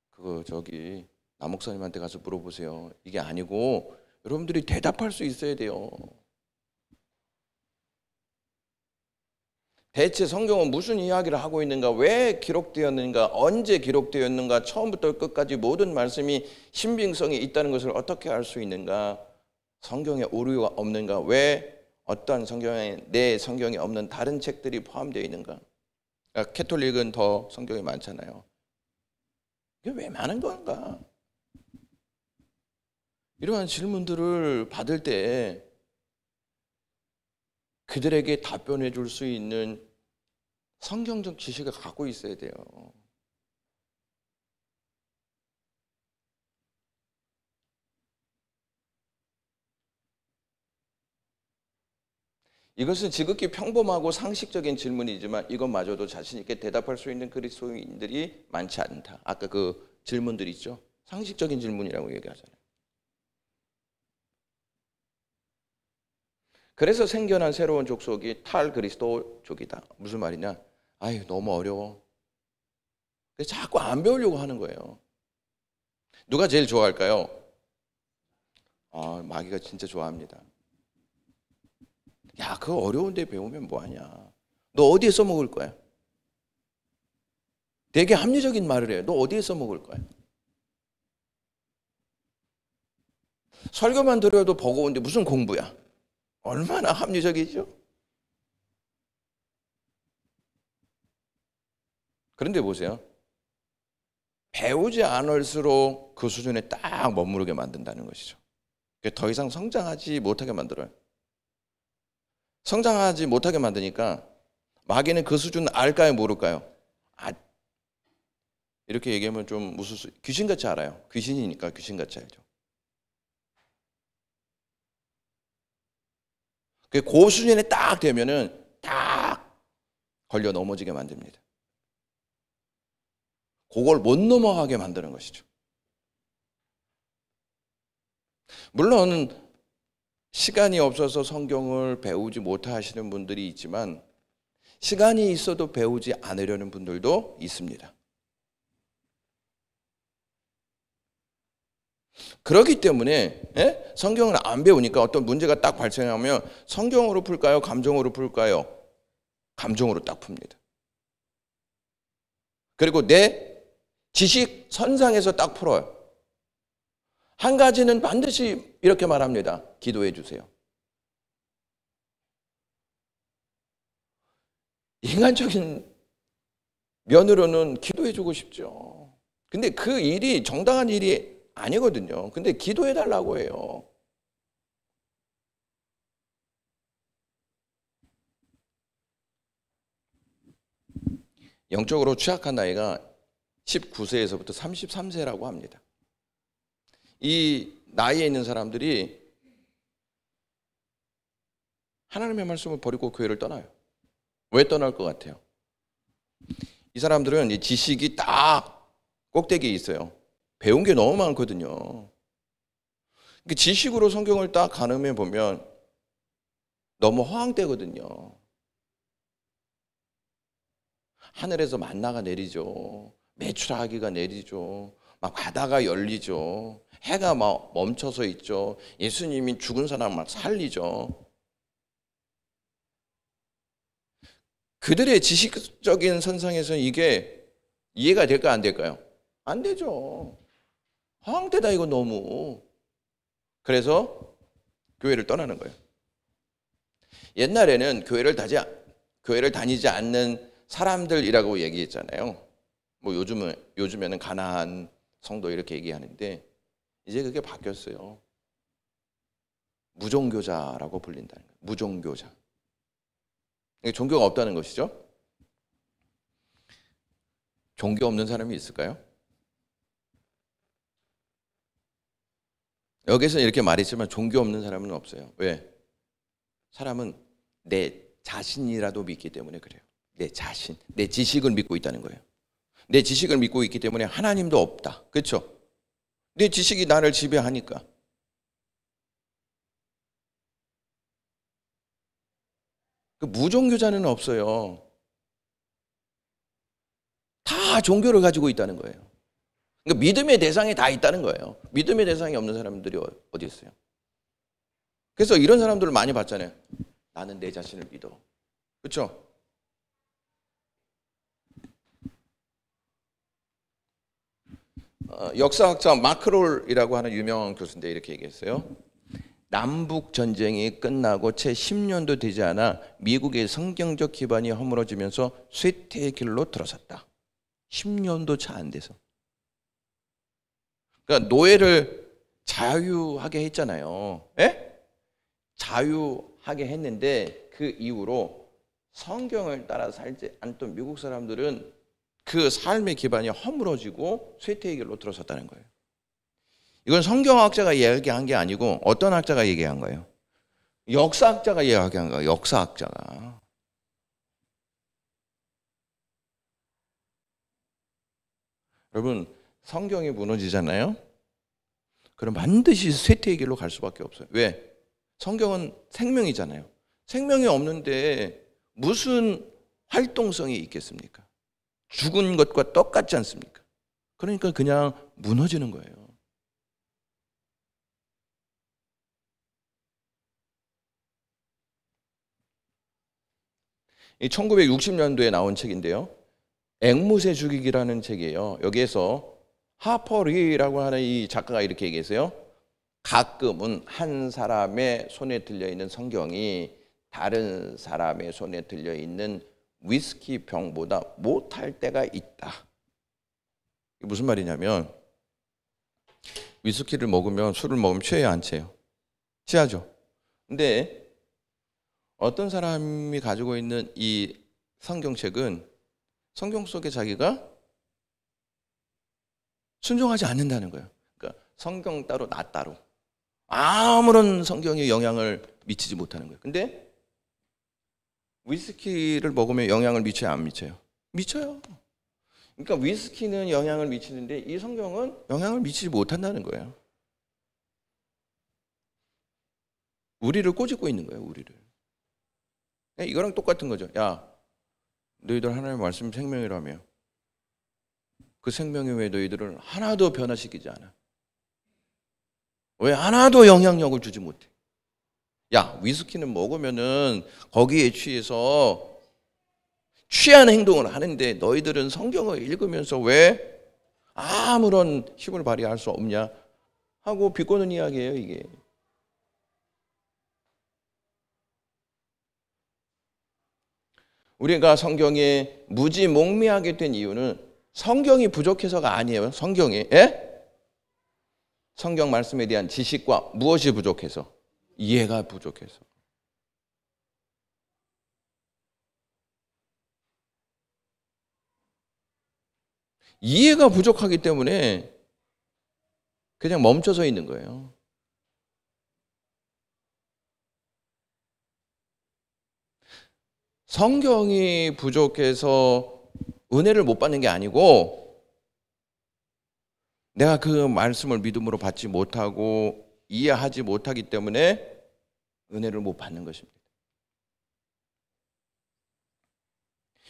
그거 저기 남 목사님한테 가서 물어보세요. 이게 아니고 여러분들이 대답할 수 있어야 돼요. 대체 성경은 무슨 이야기를 하고 있는가, 왜 기록되었는가, 언제 기록되었는가, 처음부터 끝까지 모든 말씀이 신빙성이 있다는 것을 어떻게 알 수 있는가, 성경에 오류가 없는가, 왜 어떤 성경에 내 성경이 없는 다른 책들이 포함되어 있는가. 그러니까 캐톨릭은 더 성경이 많잖아요. 이게 왜 많은 건가? 이러한 질문들을 받을 때 그들에게 답변해 줄 수 있는 성경적 지식을 갖고 있어야 돼요. 이것은 지극히 평범하고 상식적인 질문이지만 이것마저도 자신 있게 대답할 수 있는 그리스도인들이 많지 않다. 아까 그 질문들 있죠? 상식적인 질문이라고 얘기하잖아요. 그래서 생겨난 새로운 족속이 탈그리스도족이다. 무슨 말이냐? 아유 너무 어려워. 그래서 자꾸 안 배우려고 하는 거예요. 누가 제일 좋아할까요? 마귀가 진짜 좋아합니다. 야, 그거 어려운데 배우면 뭐하냐? 너 어디에 써먹을 거야? 되게 합리적인 말을 해요. 너 어디에 써먹을 거야? 설교만 들어도 버거운데 무슨 공부야? 얼마나 합리적이죠? 그런데 보세요. 배우지 않을수록 그 수준에 딱 머무르게 만든다는 것이죠. 더 이상 성장하지 못하게 만들어요. 성장하지 못하게 만드니까 마귀는 그 수준을 알까요, 모를까요? 이렇게 얘기하면 좀 귀신같이 알아요. 귀신이니까 귀신같이 알죠. 그 수준에 딱 되면은 딱 걸려 넘어지게 만듭니다. 그걸 못 넘어가게 만드는 것이죠. 물론 시간이 없어서 성경을 배우지 못하시는 분들이 있지만 시간이 있어도 배우지 않으려는 분들도 있습니다. 그렇기 때문에 성경을 안 배우니까 어떤 문제가 딱 발생하면 성경으로 풀까요? 감정으로 풀까요? 감정으로 딱 풉니다. 그리고 내 지식 선상에서 딱 풀어요. 한 가지는 반드시 이렇게 말합니다. 기도해 주세요. 인간적인 면으로는 기도해 주고 싶죠. 근데 그 일이 정당한 일이 아니거든요. 근데 기도해 달라고 해요. 영적으로 취약한 나이가 19세에서부터 33세라고 합니다. 이 나이에 있는 사람들이 하나님의 말씀을 버리고 교회를 떠나요. 왜 떠날 것 같아요? 이 사람들은 이 지식이 딱 꼭대기에 있어요. 배운 게 너무 많거든요. 지식으로 성경을 딱 가늠해 보면 너무 허황되거든요. 하늘에서 만나가 내리죠. 메추라기가 내리죠. 막 바다가 열리죠. 해가 막 멈춰서 있죠. 예수님이 죽은 사람 막 살리죠. 그들의 지식적인 선상에서는 이게 이해가 될까 안 될까요? 안 되죠. 허황되다 이거 너무. 그래서 교회를 떠나는 거예요. 옛날에는 교회를 다니지 않는 사람들이라고 얘기했잖아요. 뭐 요즘에는 가난한 성도 이렇게 얘기하는데 이제 그게 바뀌었어요. 무종교자라고 불린다는 거예요. 무종교자. 종교가 없다는 것이죠. 종교 없는 사람이 있을까요? 여기서 이렇게 말했지만 종교 없는 사람은 없어요. 왜? 사람은 내 자신이라도 믿기 때문에 그래요. 내 자신, 내 지식을 믿고 있다는 거예요. 내 지식을 믿고 있기 때문에 하나님도 없다. 그렇죠? 내 지식이 나를 지배하니까. 그 무종교자는 없어요. 다 종교를 가지고 있다는 거예요. 그러니까 믿음의 대상이 다 있다는 거예요. 믿음의 대상이 없는 사람들이 어디 있어요? 그래서 이런 사람들을 많이 봤잖아요. 나는 내 자신을 믿어. 그렇죠? 역사학자 마크롤이라고 하는 유명한 교수인데 이렇게 얘기했어요. 남북 전쟁이 끝나고 채 10년도 되지 않아 미국의 성경적 기반이 허물어지면서 쇠퇴의 길로 들어섰다. 10년도 차 안 돼서. 그러니까 노예를 자유하게 했잖아요. 예? 자유하게 했는데 그 이후로 성경을 따라 살지 않던 미국 사람들은 그 삶의 기반이 허물어지고 쇠퇴의 길로 들어섰다는 거예요. 이건 성경학자가 얘기한 게 아니고 어떤 학자가 얘기한 거예요? 역사학자가 얘기한 거예요. 역사학자가. 여러분, 성경이 무너지잖아요? 그럼 반드시 쇠퇴의 길로 갈 수밖에 없어요. 왜? 성경은 생명이잖아요. 생명이 없는데 무슨 활동성이 있겠습니까? 죽은 것과 똑같지 않습니까? 그러니까 그냥 무너지는 거예요. 이 1960년도에 나온 책인데요. 앵무새 죽이기라는 책이에요. 여기에서 하퍼리라고 하는 이 작가가 이렇게 얘기했어요. 가끔은 한 사람의 손에 들려있는 성경이 다른 사람의 손에 들려있는 위스키 병보다 못할 때가 있다. 이게 무슨 말이냐면 위스키를 먹으면 술을 먹으면 취해요, 안 취해요? 취하죠. 근데 어떤 사람이 가지고 있는 이 성경책은 성경 속에 자기가 순종하지 않는다는 거예요. 그러니까 성경 따로 나 따로 아무런 성경에 영향을 미치지 못하는 거예요. 근데 위스키를 먹으면 영향을 미쳐요, 안 미쳐요? 미쳐요. 그러니까 위스키는 영향을 미치는데 이 성경은 영향을 미치지 못한다는 거예요. 우리를 꼬집고 있는 거예요, 우리를. 이거랑 똑같은 거죠. 야, 너희들 하나님의 말씀 생명이라며. 그 생명이 왜 너희들을 하나도 변화시키지 않아? 왜 하나도 영향력을 주지 못해? 야, 위스키는 먹으면은 거기에 취해서 취한 행동을 하는데 너희들은 성경을 읽으면서 왜 아무런 힘을 발휘할 수 없냐? 하고 비꼬는 이야기예요, 이게. 우리가 성경에 무지몽매하게 된 이유는 성경이 부족해서가 아니에요. 성경이. 예? 성경 말씀에 대한 지식과 무엇이 부족해서? 이해가 부족해서. 이해가 부족하기 때문에 그냥 멈춰서 있는 거예요. 성경이 부족해서 은혜를 못 받는 게 아니고 내가 그 말씀을 믿음으로 받지 못하고 이해하지 못하기 때문에 은혜를 못 받는 것입니다.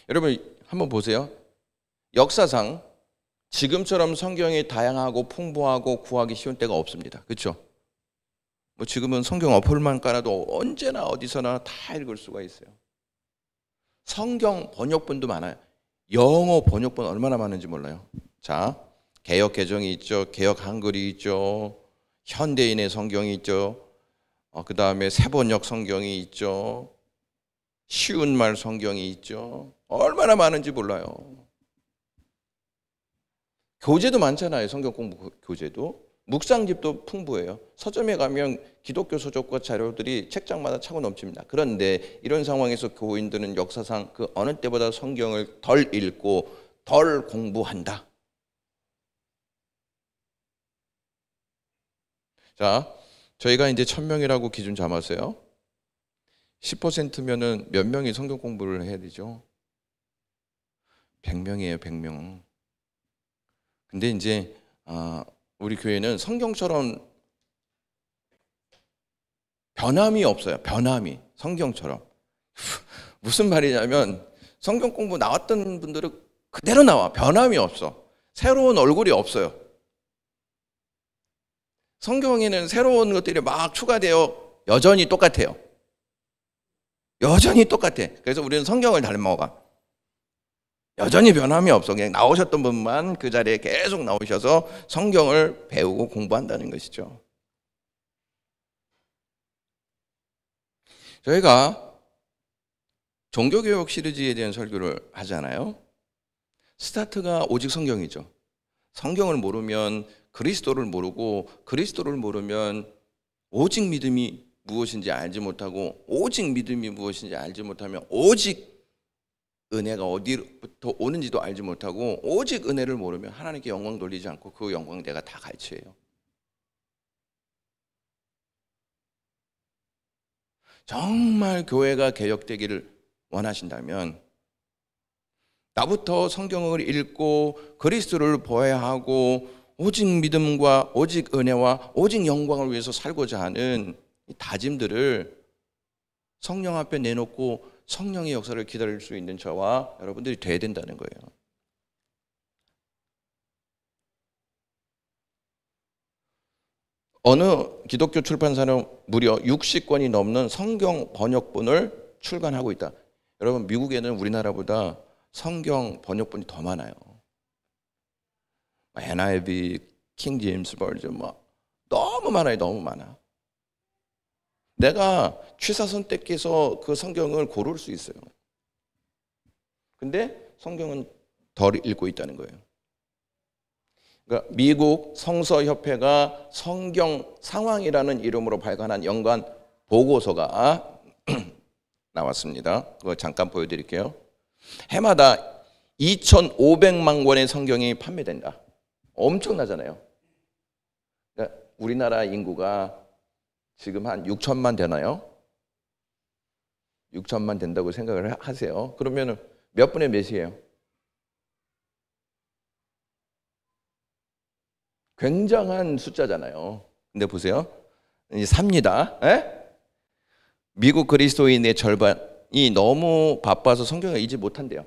여러분 한번 보세요. 역사상 지금처럼 성경이 다양하고 풍부하고 구하기 쉬운 때가 없습니다. 그렇죠? 뭐 지금은 성경 어플만 깔아도 언제나 어디서나 다 읽을 수가 있어요. 성경 번역본도 많아요. 영어 번역본 얼마나 많은지 몰라요. 자, 개역 개정이 있죠. 개역 한글이 있죠. 현대인의 성경이 있죠. 그 다음에 새번역 성경이 있죠. 쉬운 말 성경이 있죠. 얼마나 많은지 몰라요. 교재도 많잖아요. 성경 공부 교재도. 묵상집도 풍부해요. 서점에 가면 기독교 서적과 자료들이 책장마다 차고 넘칩니다. 그런데 이런 상황에서 교인들은 역사상 그 어느 때보다 성경을 덜 읽고 덜 공부한다. 자, 저희가 이제 1000명이라고 기준 잡았어요. 10%면은 몇 명이 성경 공부를 해야 되죠? 100명이에요, 100명. 근데 이제 우리 교회는 성경처럼 변함이 없어요. 변함이 성경처럼. 무슨 말이냐면 성경 공부 나왔던 분들은 그대로 나와. 변함이 없어. 새로운 얼굴이 없어요. 성경에는 새로운 것들이 막 추가되어 여전히 똑같아요. 여전히 똑같아. 그래서 우리는 성경을 닮아가. 여전히 변함이 없어. 그냥 나오셨던 분만 그 자리에 계속 나오셔서 성경을 배우고 공부한다는 것이죠. 저희가 종교교육 시리즈에 대한 설교를 하잖아요. 스타트가 오직 성경이죠. 성경을 모르면 그리스도를 모르고 그리스도를 모르면 오직 믿음이 무엇인지 알지 못하고 오직 믿음이 무엇인지 알지 못하면 오직 은혜가 어디부터 오는지도 알지 못하고 오직 은혜를 모르면 하나님께 영광 돌리지 않고 그 영광 내가 다 갈취해요. 정말 교회가 개혁되기를 원하신다면 나부터 성경을 읽고 그리스도를 보아야 하고 오직 믿음과 오직 은혜와 오직 영광을 위해서 살고자 하는 이 다짐들을 성령 앞에 내놓고 성령의 역사를 기다릴 수 있는 저와 여러분들이 돼야 된다는 거예요. 어느 기독교 출판사는 무려 60권이 넘는 성경 번역본을 출간하고 있다. 여러분 미국에는 우리나라보다 성경 번역본이 더 많아요. NIV, 킹 제임스 버전 너무 많아요. 너무 많아. 내가 취사선 때께서 그 성경을 고를 수 있어요. 근데 성경은 덜 읽고 있다는 거예요. 그러니까 미국 성서협회가 성경 상황이라는 이름으로 발간한 연간 보고서가 나왔습니다. 그거 잠깐 보여드릴게요. 해마다 2,500만 권의 성경이 판매된다. 엄청나잖아요. 그러니까 우리나라 인구가 지금 한 6천만 되나요? 6천만 된다고 생각을 하세요. 그러면 몇 분의 몇이에요? 굉장한 숫자잖아요. 근데 보세요. 이제 삽니다. 미국 그리스도인의 절반이 너무 바빠서 성경을 읽지 못한대요.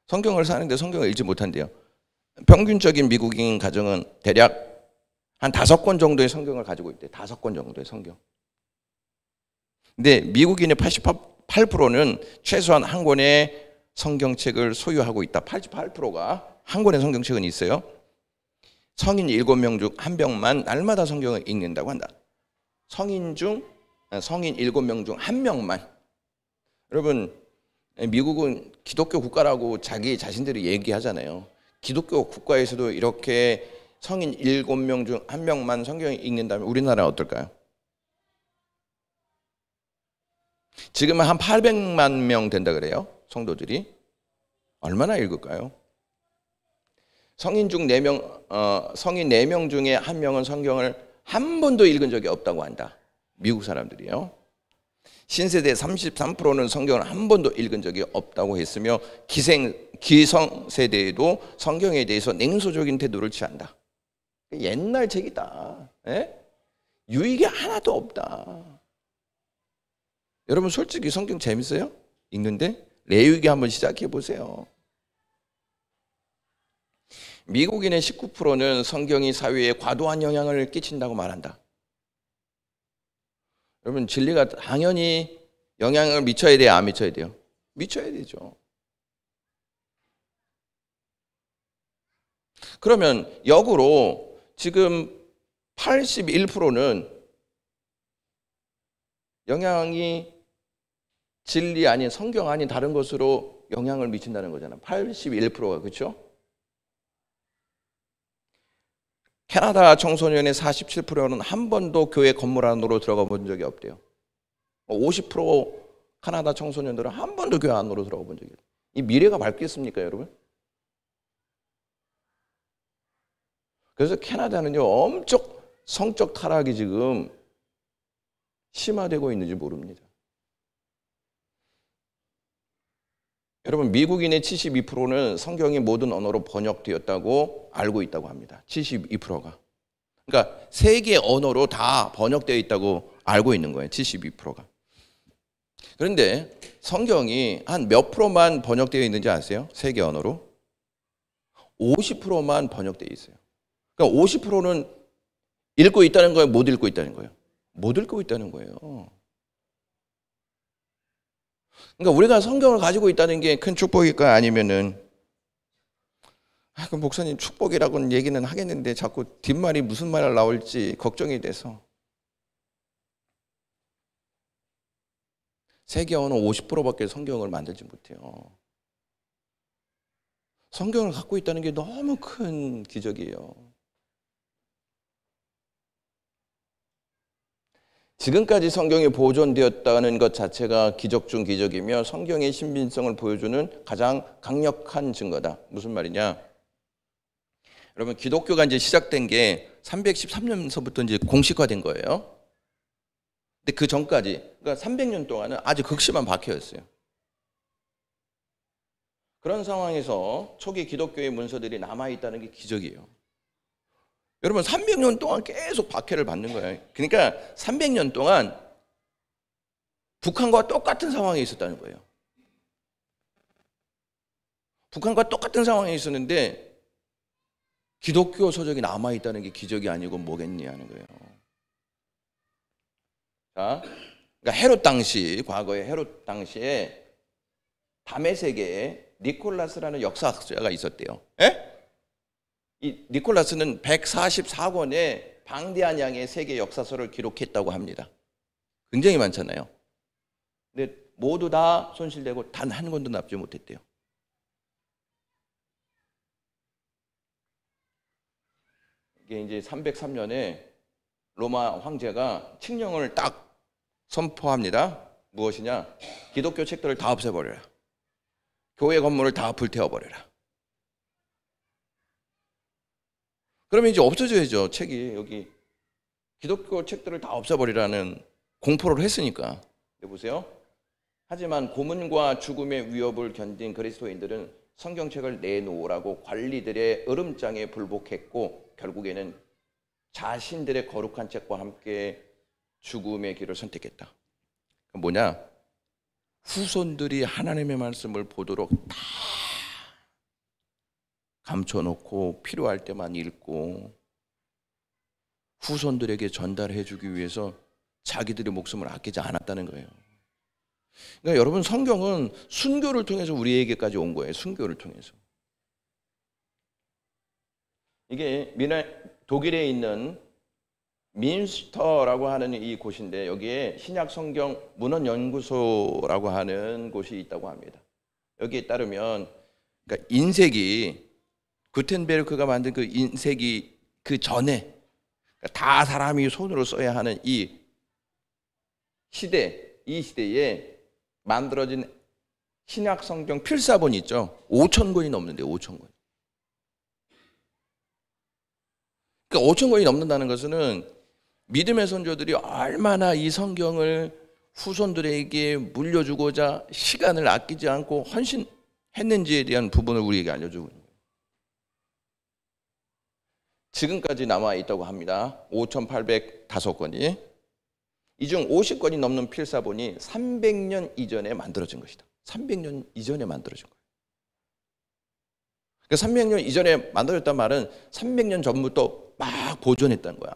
성경을 사는데 성경을 읽지 못한대요. 평균적인 미국인 가정은 대략 한 5권 정도의 성경을 가지고 있대요. 5권 정도의 성경. 근데 미국인의 88%는 최소한 한 권의 성경책을 소유하고 있다. 88%가 한 권의 성경책은 있어요. 성인 7명 중 1명만 날마다 성경을 읽는다고 한다. 성인 7명 중 1명만. 여러분 미국은 기독교 국가라고 자기 자신들이 얘기하잖아요. 기독교 국가에서도 이렇게 성인 7명 중 1명만 성경을 읽는다면 우리나라는 어떨까요? 지금은 한 800만 명 된다 그래요. 성도들이. 얼마나 읽을까요? 성인 중 4명, 성인 4명 중에 1명은 성경을 한 번도 읽은 적이 없다고 한다. 미국 사람들이요. 신세대 33%는 성경을 한 번도 읽은 적이 없다고 했으며 기성세대에도 성경에 대해서 냉소적인 태도를 취한다. 옛날 책이다. 에? 유익이 하나도 없다. 여러분 솔직히 성경 재밌어요? 읽는데? 레위기 한번 시작해 보세요. 미국인의 19%는 성경이 사회에 과도한 영향을 끼친다고 말한다. 여러분 진리가 당연히 영향을 미쳐야 돼요? 안 미쳐야 돼요? 미쳐야 되죠. 그러면 역으로 지금 81%는 영향이 진리 아닌 성경 아닌 다른 것으로 영향을 미친다는 거잖아요. 81%가 그렇죠? 캐나다 청소년의 47%는 한 번도 교회 건물 안으로 들어가 본 적이 없대요. 50% 캐나다 청소년들은 한 번도 교회 안으로 들어가 본 적이 없대요. 이 미래가 밝겠습니까, 여러분? 그래서 캐나다는요, 엄청 성적 타락이 지금 심화되고 있는지 모릅니다. 여러분, 미국인의 72%는 성경이 모든 언어로 번역되었다고 알고 있다고 합니다. 72%가. 그러니까 세계 언어로 다 번역되어 있다고 알고 있는 거예요. 72%가. 그런데 성경이 한 몇 프로만 번역되어 있는지 아세요? 세계 언어로? 50%만 번역되어 있어요. 그러니까 50%는 읽고 있다는 거예요? 못 읽고 있다는 거예요? 못 읽고 있다는 거예요. 그러니까 우리가 성경을 가지고 있다는 게 큰 축복일까? 아니면은 그 목사님 축복이라고는 얘기는 하겠는데 자꾸 뒷말이 무슨 말 나올지 걱정이 돼서 세계 언어 50%밖에 성경을 만들지 못해요. 성경을 갖고 있다는 게 너무 큰 기적이에요. 지금까지 성경이 보존되었다는 것 자체가 기적 중 기적이며 성경의 신빙성을 보여주는 가장 강력한 증거다. 무슨 말이냐? 여러분, 기독교가 이제 시작된 게 313년서부터 이제 공식화된 거예요. 근데 그 전까지, 그러니까 300년 동안은 아주 극심한 박해였어요. 그런 상황에서 초기 기독교의 문서들이 남아있다는 게 기적이에요. 여러분 300년 동안 계속 박해를 받는 거예요. 그러니까 300년 동안 북한과 똑같은 상황에 있었다는 거예요. 북한과 똑같은 상황에 있었는데 기독교 서적이 남아있다는 게 기적이 아니고 뭐겠니 하는 거예요. 자, 그러니까 헤롯 당시, 과거에 헤롯 당시에 다메섹에 니콜라스라는 역사학자가 있었대요. 에? 이 니콜라스는 144권의 방대한 양의 세계 역사서를 기록했다고 합니다. 굉장히 많잖아요. 근데 모두 다 손실되고 단 한 권도 남지 못했대요. 이게 이제 303년에 로마 황제가 칙령을 딱 선포합니다. 무엇이냐? 기독교 책들을 다 없애버려라. 교회 건물을 다 불태워버려라. 그러면 이제 없어져야죠. 책이 여기 기독교 책들을 다 없애버리라는 공포를 했으니까. 보세요. 하지만 고문과 죽음의 위협을 견딘 그리스도인들은 성경책을 내놓으라고 관리들의 으름장에 불복했고 결국에는 자신들의 거룩한 책과 함께 죽음의 길을 선택했다. 뭐냐? 후손들이 하나님의 말씀을 보도록 다 감춰놓고 필요할 때만 읽고 후손들에게 전달해 주기 위해서 자기들의 목숨을 아끼지 않았다는 거예요. 그러니까 여러분 성경은 순교를 통해서 우리에게까지 온 거예요. 순교를 통해서. 이게 독일에 있는 민스터라고 하는 이 곳인데 여기에 신약 성경 문헌연구소라고 하는 곳이 있다고 합니다. 여기에 따르면 그러니까 인쇄기 구텐베르크가 만든 그 인쇄기 그 전에 다 사람이 손으로 써야 하는 이 시대에 만들어진 신약 성경 필사본이 있죠. 5,000권이 넘는데 5,000권. 그러니까 5천 권이 넘는다는 것은 믿음의 선조들이 얼마나 이 성경을 후손들에게 물려주고자 시간을 아끼지 않고 헌신했는지에 대한 부분을 우리에게 알려주고 있는 거예요. 지금까지 남아 있다고 합니다. 5,805권이. 이 중 50권이 넘는 필사본이 300년 이전에 만들어진 것이다. 300년 이전에 만들어진 거예요. 그러니까 300년 이전에 만들어졌단 말은 300년 전부터 막 보존했다는 거야.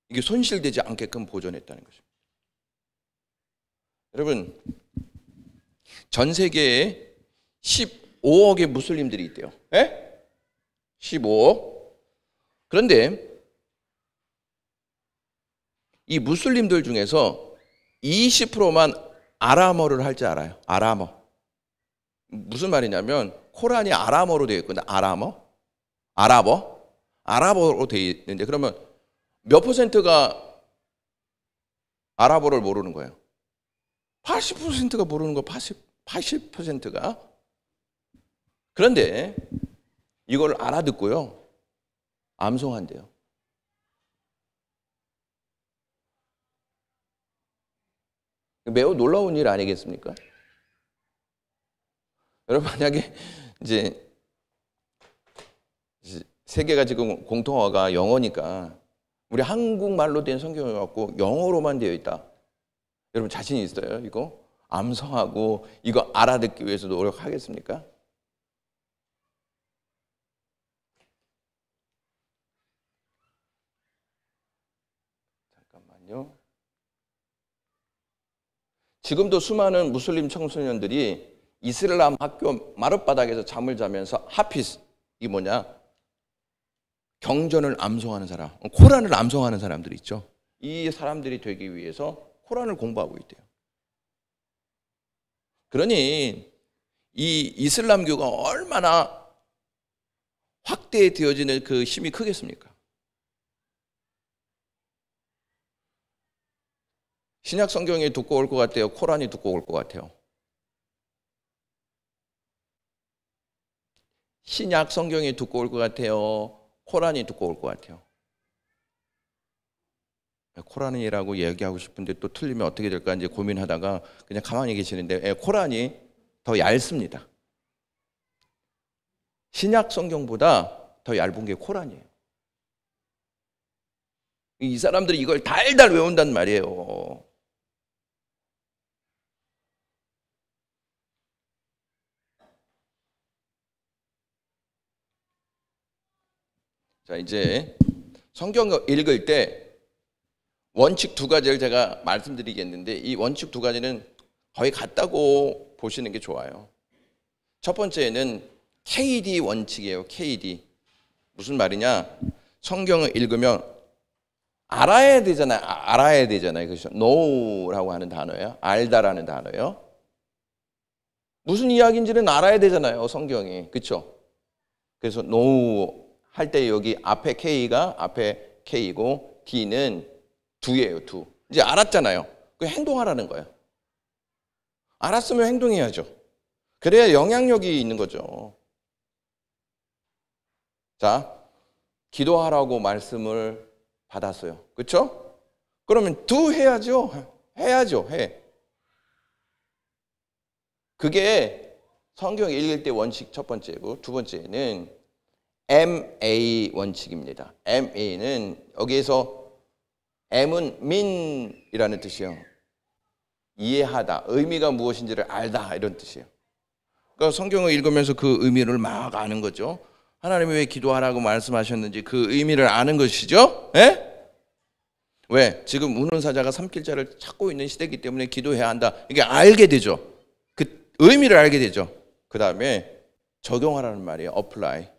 이게 손실되지 않게끔 보존했다는 것입니다. 여러분, 전 세계에 15억의 무슬림들이 있대요. 예? 15억. 그런데 이 무슬림들 중에서 20%만 아람어를 할 줄 알아요. 아람어. 무슨 말이냐면 코란이 아람어로 되어 있거든요. 아랍어로 되어 있는데 그러면 몇 퍼센트가 아랍어를 모르는 거예요? 80%가 모르는 거, 80%가. 그런데 이걸 알아듣고요, 암송한대요. 매우 놀라운 일 아니겠습니까? 여러분, 만약에 이제 세계가 지금 공통어가 영어니까 우리 한국말로 된 성경을 갖고 영어로만 되어 있다. 여러분 자신 있어요? 이거 암송하고 이거 알아듣기 위해서 노력하겠습니까? 잠깐만요. 지금도 수많은 무슬림 청소년들이 이슬람 학교 마룻바닥에서 잠을 자면서 하피스, 이게 뭐냐? 경전을 암송하는 사람, 코란을 암송하는 사람들이 있죠. 이 사람들이 되기 위해서 코란을 공부하고 있대요. 그러니 이 이슬람교가 얼마나 확대되어지는 그 힘이 크겠습니까? 신약 성경이 두꺼울 것 같아요? 코란이 두꺼울 것 같아요? 신약 성경이 두꺼울 것 같아요? 코란이 두꺼울 것 같아요? 코란이라고 얘기하고 싶은데 또 틀리면 어떻게 될까 이제 고민하다가 그냥 가만히 계시는데, 코란이 더 얇습니다. 신약 성경보다 더 얇은 게 코란이에요. 이 사람들이 이걸 달달 외운단 말이에요. 자, 이제 성경을 읽을 때 원칙 두 가지를 제가 말씀드리겠는데, 이 원칙 두 가지는 거의 같다고 보시는 게 좋아요. 첫 번째는 KD 원칙이에요. KD. 무슨 말이냐? 성경을 읽으면 알아야 되잖아요. 알아야 되잖아요. 그렇죠? know라고 하는 단어예요. 알다라는 단어예요. 무슨 이야기인지는 알아야 되잖아요. 성경이. 그렇죠? 그래서 know 할 때 여기 앞에 K가 앞에 K고 D는 두예요. 두. 이제 알았잖아요. 그 행동하라는 거예요. 알았으면 행동해야죠. 그래야 영향력이 있는 거죠. 자, 기도하라고 말씀을 받았어요. 그렇죠? 그러면 두 해야죠. 해야죠. 해. 그게 성경 읽을 때 원칙 첫 번째고, 두 번째는 MA 원칙입니다. MA는 여기에서 M은 mean이라는 뜻이에요. 이해하다, 의미가 무엇인지를 알다, 이런 뜻이에요. 그러니까 성경을 읽으면서 그 의미를 막 아는 거죠. 하나님이 왜 기도하라고 말씀하셨는지 그 의미를 아는 것이죠. 예? 왜? 지금 운운사자가 삼킬자를 찾고 있는 시대이기 때문에 기도해야 한다. 이게 알게 되죠. 그 의미를 알게 되죠. 그 다음에 적용하라는 말이에요. apply.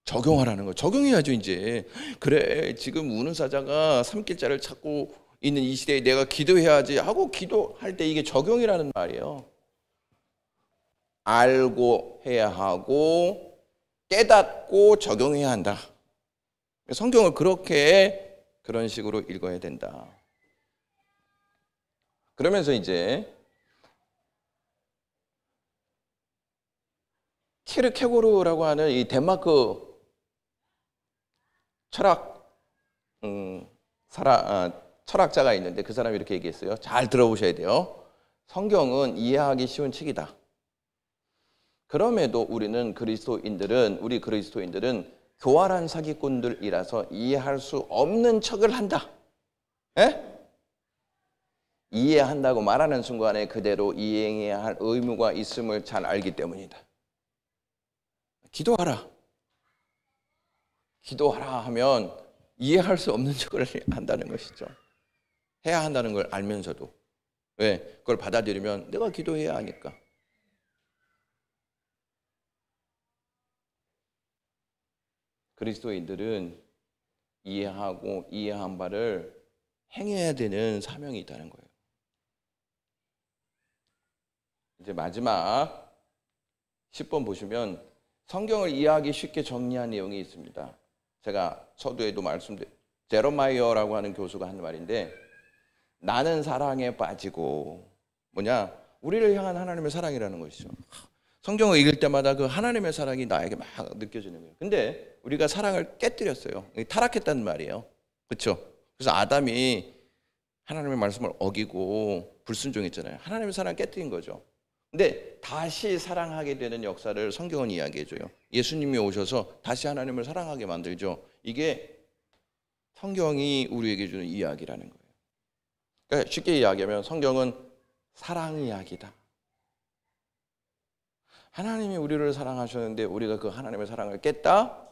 적용하라는 거. 적용해야죠, 이제. 그래, 지금 운운사자가 삼킬자를 찾고 있는 이 시대에 내가 기도해야지 하고 기도할 때 이게 적용이라는 말이에요. 알고 해야 하고 깨닫고 적용해야 한다. 성경을 그렇게 그런 식으로 읽어야 된다. 그러면서 이제 케르케고르라고 하는 이 덴마크 철학자가 있는데 그 사람이 이렇게 얘기했어요. 잘 들어보셔야 돼요. 성경은 이해하기 쉬운 책이다. 그럼에도 우리 그리스도인들은 교활한 사기꾼들이라서 이해할 수 없는 척을 한다. 에? 이해한다고 말하는 순간에 그대로 이행해야 할 의무가 있음을 잘 알기 때문이다. 기도하라 하면 이해할 수 없는 척을 한다는 것이죠. 해야 한다는 걸 알면서도. 왜? 그걸 받아들이면 내가 기도해야 하니까. 그리스도인들은 이해하고 이해한 바를 행해야 되는 사명이 있다는 거예요. 이제 마지막 10번 보시면 성경을 이해하기 쉽게 정리한 내용이 있습니다. 제가 서두에도 제로마이어라고 하는 교수가 한 말인데, 나는 사랑에 빠지고 우리를 향한 하나님의 사랑이라는 것이죠. 성경을 읽을 때마다 그 하나님의 사랑이 나에게 막 느껴지는 거예요. 근데 우리가 사랑을 깨뜨렸어요. 타락했다는 말이에요. 그렇죠? 그래서 아담이 하나님의 말씀을 어기고 불순종했잖아요. 하나님의 사랑을 깨뜨린 거죠. 근데 다시 사랑하게 되는 역사를 성경은 이야기해줘요. 예수님이 오셔서 다시 하나님을 사랑하게 만들죠. 이게 성경이 우리에게 주는 이야기라는 거예요. 그러니까 쉽게 이야기하면 성경은 사랑 이야기다. 하나님이 우리를 사랑하셨는데 우리가 그 하나님의 사랑을 깼다?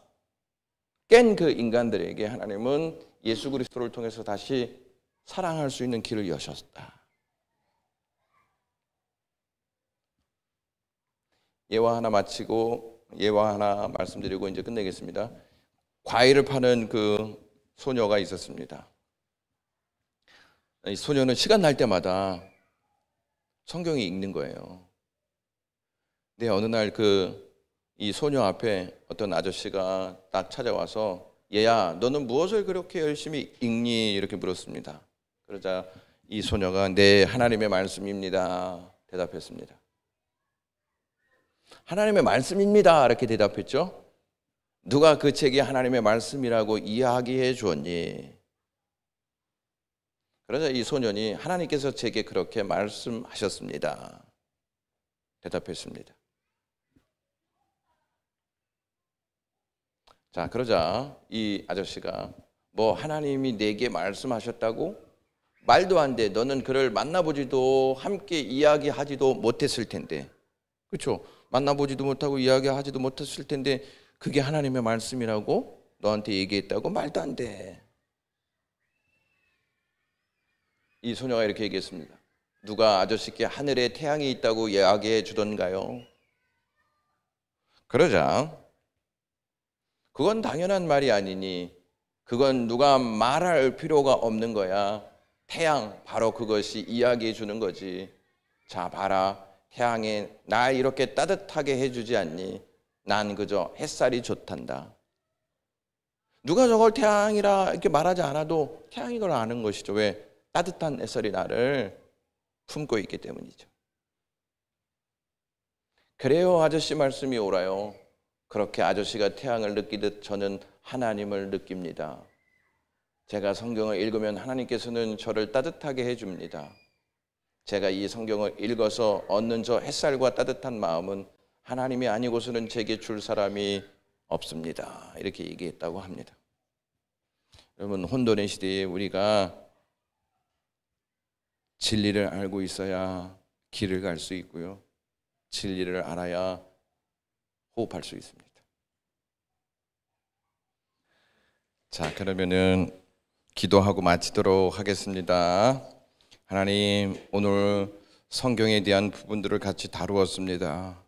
깬 그 인간들에게 하나님은 예수 그리스도를 통해서 다시 사랑할 수 있는 길을 여셨다. 예화 하나 마치고 예화 하나 말씀드리고 이제 끝내겠습니다. 과일을 파는 그 소녀가 있었습니다. 이 소녀는 시간 날 때마다 성경이 읽는 거예요. 근데 어느 날 이 소녀 앞에 어떤 아저씨가 딱 찾아와서, 얘야, 너는 무엇을 그렇게 열심히 읽니? 이렇게 물었습니다. 그러자 이 소녀가 네, 하나님의 말씀입니다. 대답했습니다. 하나님의 말씀입니다. 이렇게 대답했죠. 누가 그 책이 하나님의 말씀이라고 이야기해 주었니? 그러자 이 소년이 하나님께서 제게 그렇게 말씀하셨습니다. 대답했습니다. 자, 그러자 이 아저씨가 하나님이 내게 말씀하셨다고? 말도 안 돼. 너는 그를 만나보지도 함께 이야기하지도 못했을 텐데. 그렇죠? 만나보지도 못하고 이야기하지도 못했을 텐데 그게 하나님의 말씀이라고 너한테 얘기했다고? 말도 안 돼. 이 소녀가 이렇게 얘기했습니다. 누가 아저씨께 하늘에 태양이 있다고 이야기해 주던가요? 그러자 그건 당연한 말이 아니니 그건 누가 말할 필요가 없는 거야. 태양, 바로 그것이 이야기해 주는 거지. 자, 봐라. 태양이 날 이렇게 따뜻하게 해주지 않니? 난 그저 햇살이 좋단다. 누가 저걸 태양이라 이렇게 말하지 않아도 태양이 걸 아는 것이죠. 왜? 따뜻한 햇살이 나를 품고 있기 때문이죠. 그래요, 아저씨 말씀이 옳아요. 그렇게 아저씨가 태양을 느끼듯 저는 하나님을 느낍니다. 제가 성경을 읽으면 하나님께서는 저를 따뜻하게 해줍니다. 제가 이 성경을 읽어서 얻는 저 햇살과 따뜻한 마음은 하나님이 아니고서는 제게 줄 사람이 없습니다. 이렇게 얘기했다고 합니다. 여러분, 혼돈의 시대에 우리가 진리를 알고 있어야 길을 갈 수 있고요. 진리를 알아야 호흡할 수 있습니다. 자, 그러면은 기도하고 마치도록 하겠습니다. 하나님, 오늘 성경에 대한 부분들을 같이 다루었습니다.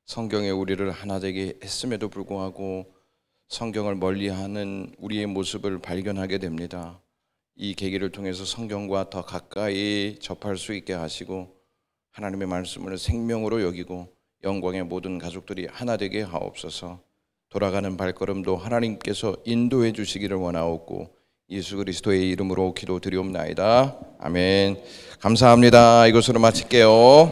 성경에 우리를 하나 되게 했음에도 불구하고 성경을 멀리하는 우리의 모습을 발견하게 됩니다. 이 계기를 통해서 성경과 더 가까이 접할 수 있게 하시고 하나님의 말씀을 생명으로 여기고 영광의 모든 가족들이 하나 되게 하옵소서. 돌아가는 발걸음도 하나님께서 인도해 주시기를 원하옵고 예수 그리스도의 이름으로 기도드리옵나이다. 아멘. 감사합니다. 이것으로 마칠게요.